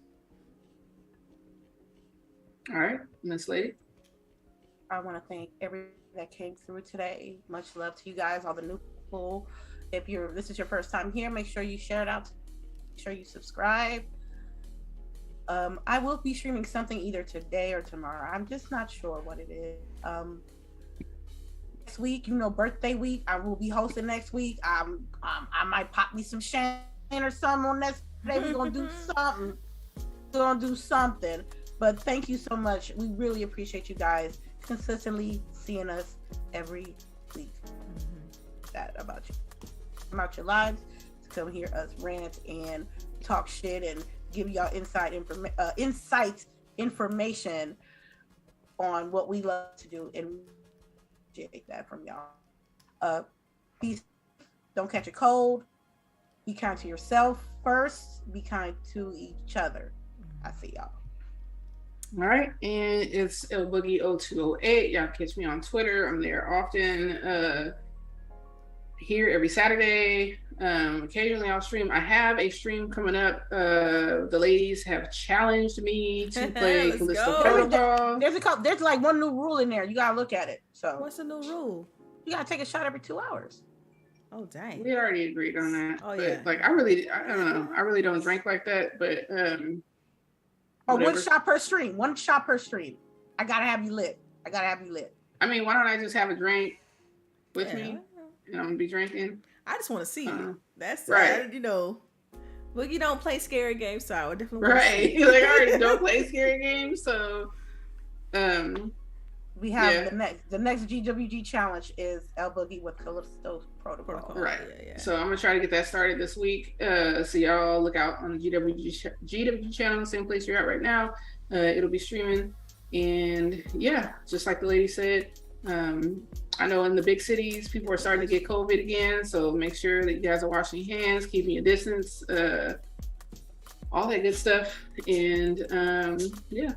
All right, Miss Lady. I want to thank everyone that came through today. Much love to you guys, all the new people. If this is your first time here, make sure you share it out. Make sure you subscribe. I will be streaming something either today or tomorrow. I'm just not sure what it is. Next week, birthday week, I will be hosting next week. I might pop me some champagne or something on next day. We're gonna do something. But thank you so much. We really appreciate you guys consistently seeing us every week. That about your lives, to come hear us rant and talk shit and give y'all insight information on what we love to do, and appreciate that from y'all. Peace. Don't catch a cold. Be kind to yourself first. Be kind to each other. I see y'all. All right, and it's LBOOGIE0208. Y'all catch me on Twitter. I'm there often. Here every Saturday. Occasionally I'll stream. I have a stream coming up. The ladies have challenged me to play Callisto Protocol. There's like one new rule in there. You gotta look at it. So what's the new rule? You gotta take a shot every 2 hours. Oh dang. We already agreed on that. Oh but, yeah. Like I don't know. I really don't drink like that, but one shot per stream. One shot per stream. I gotta have you lit. I mean, why don't I just have a drink with me? And I'm gonna be drinking. I just want to see you. That's right. You know, Boogie don't play scary games, so I would definitely right. Like I already don't play scary games, so we have the next GWG challenge is LBOOGIE with Callisto Protocol. Right. Yeah. So I'm gonna try to get that started this week. So y'all look out on the GWG channel, same place you're at right now. It'll be streaming, and yeah, just like the lady said. I know in the big cities, people are starting to get COVID again, so make sure that you guys are washing your hands, keeping your distance, all that good stuff. And yeah.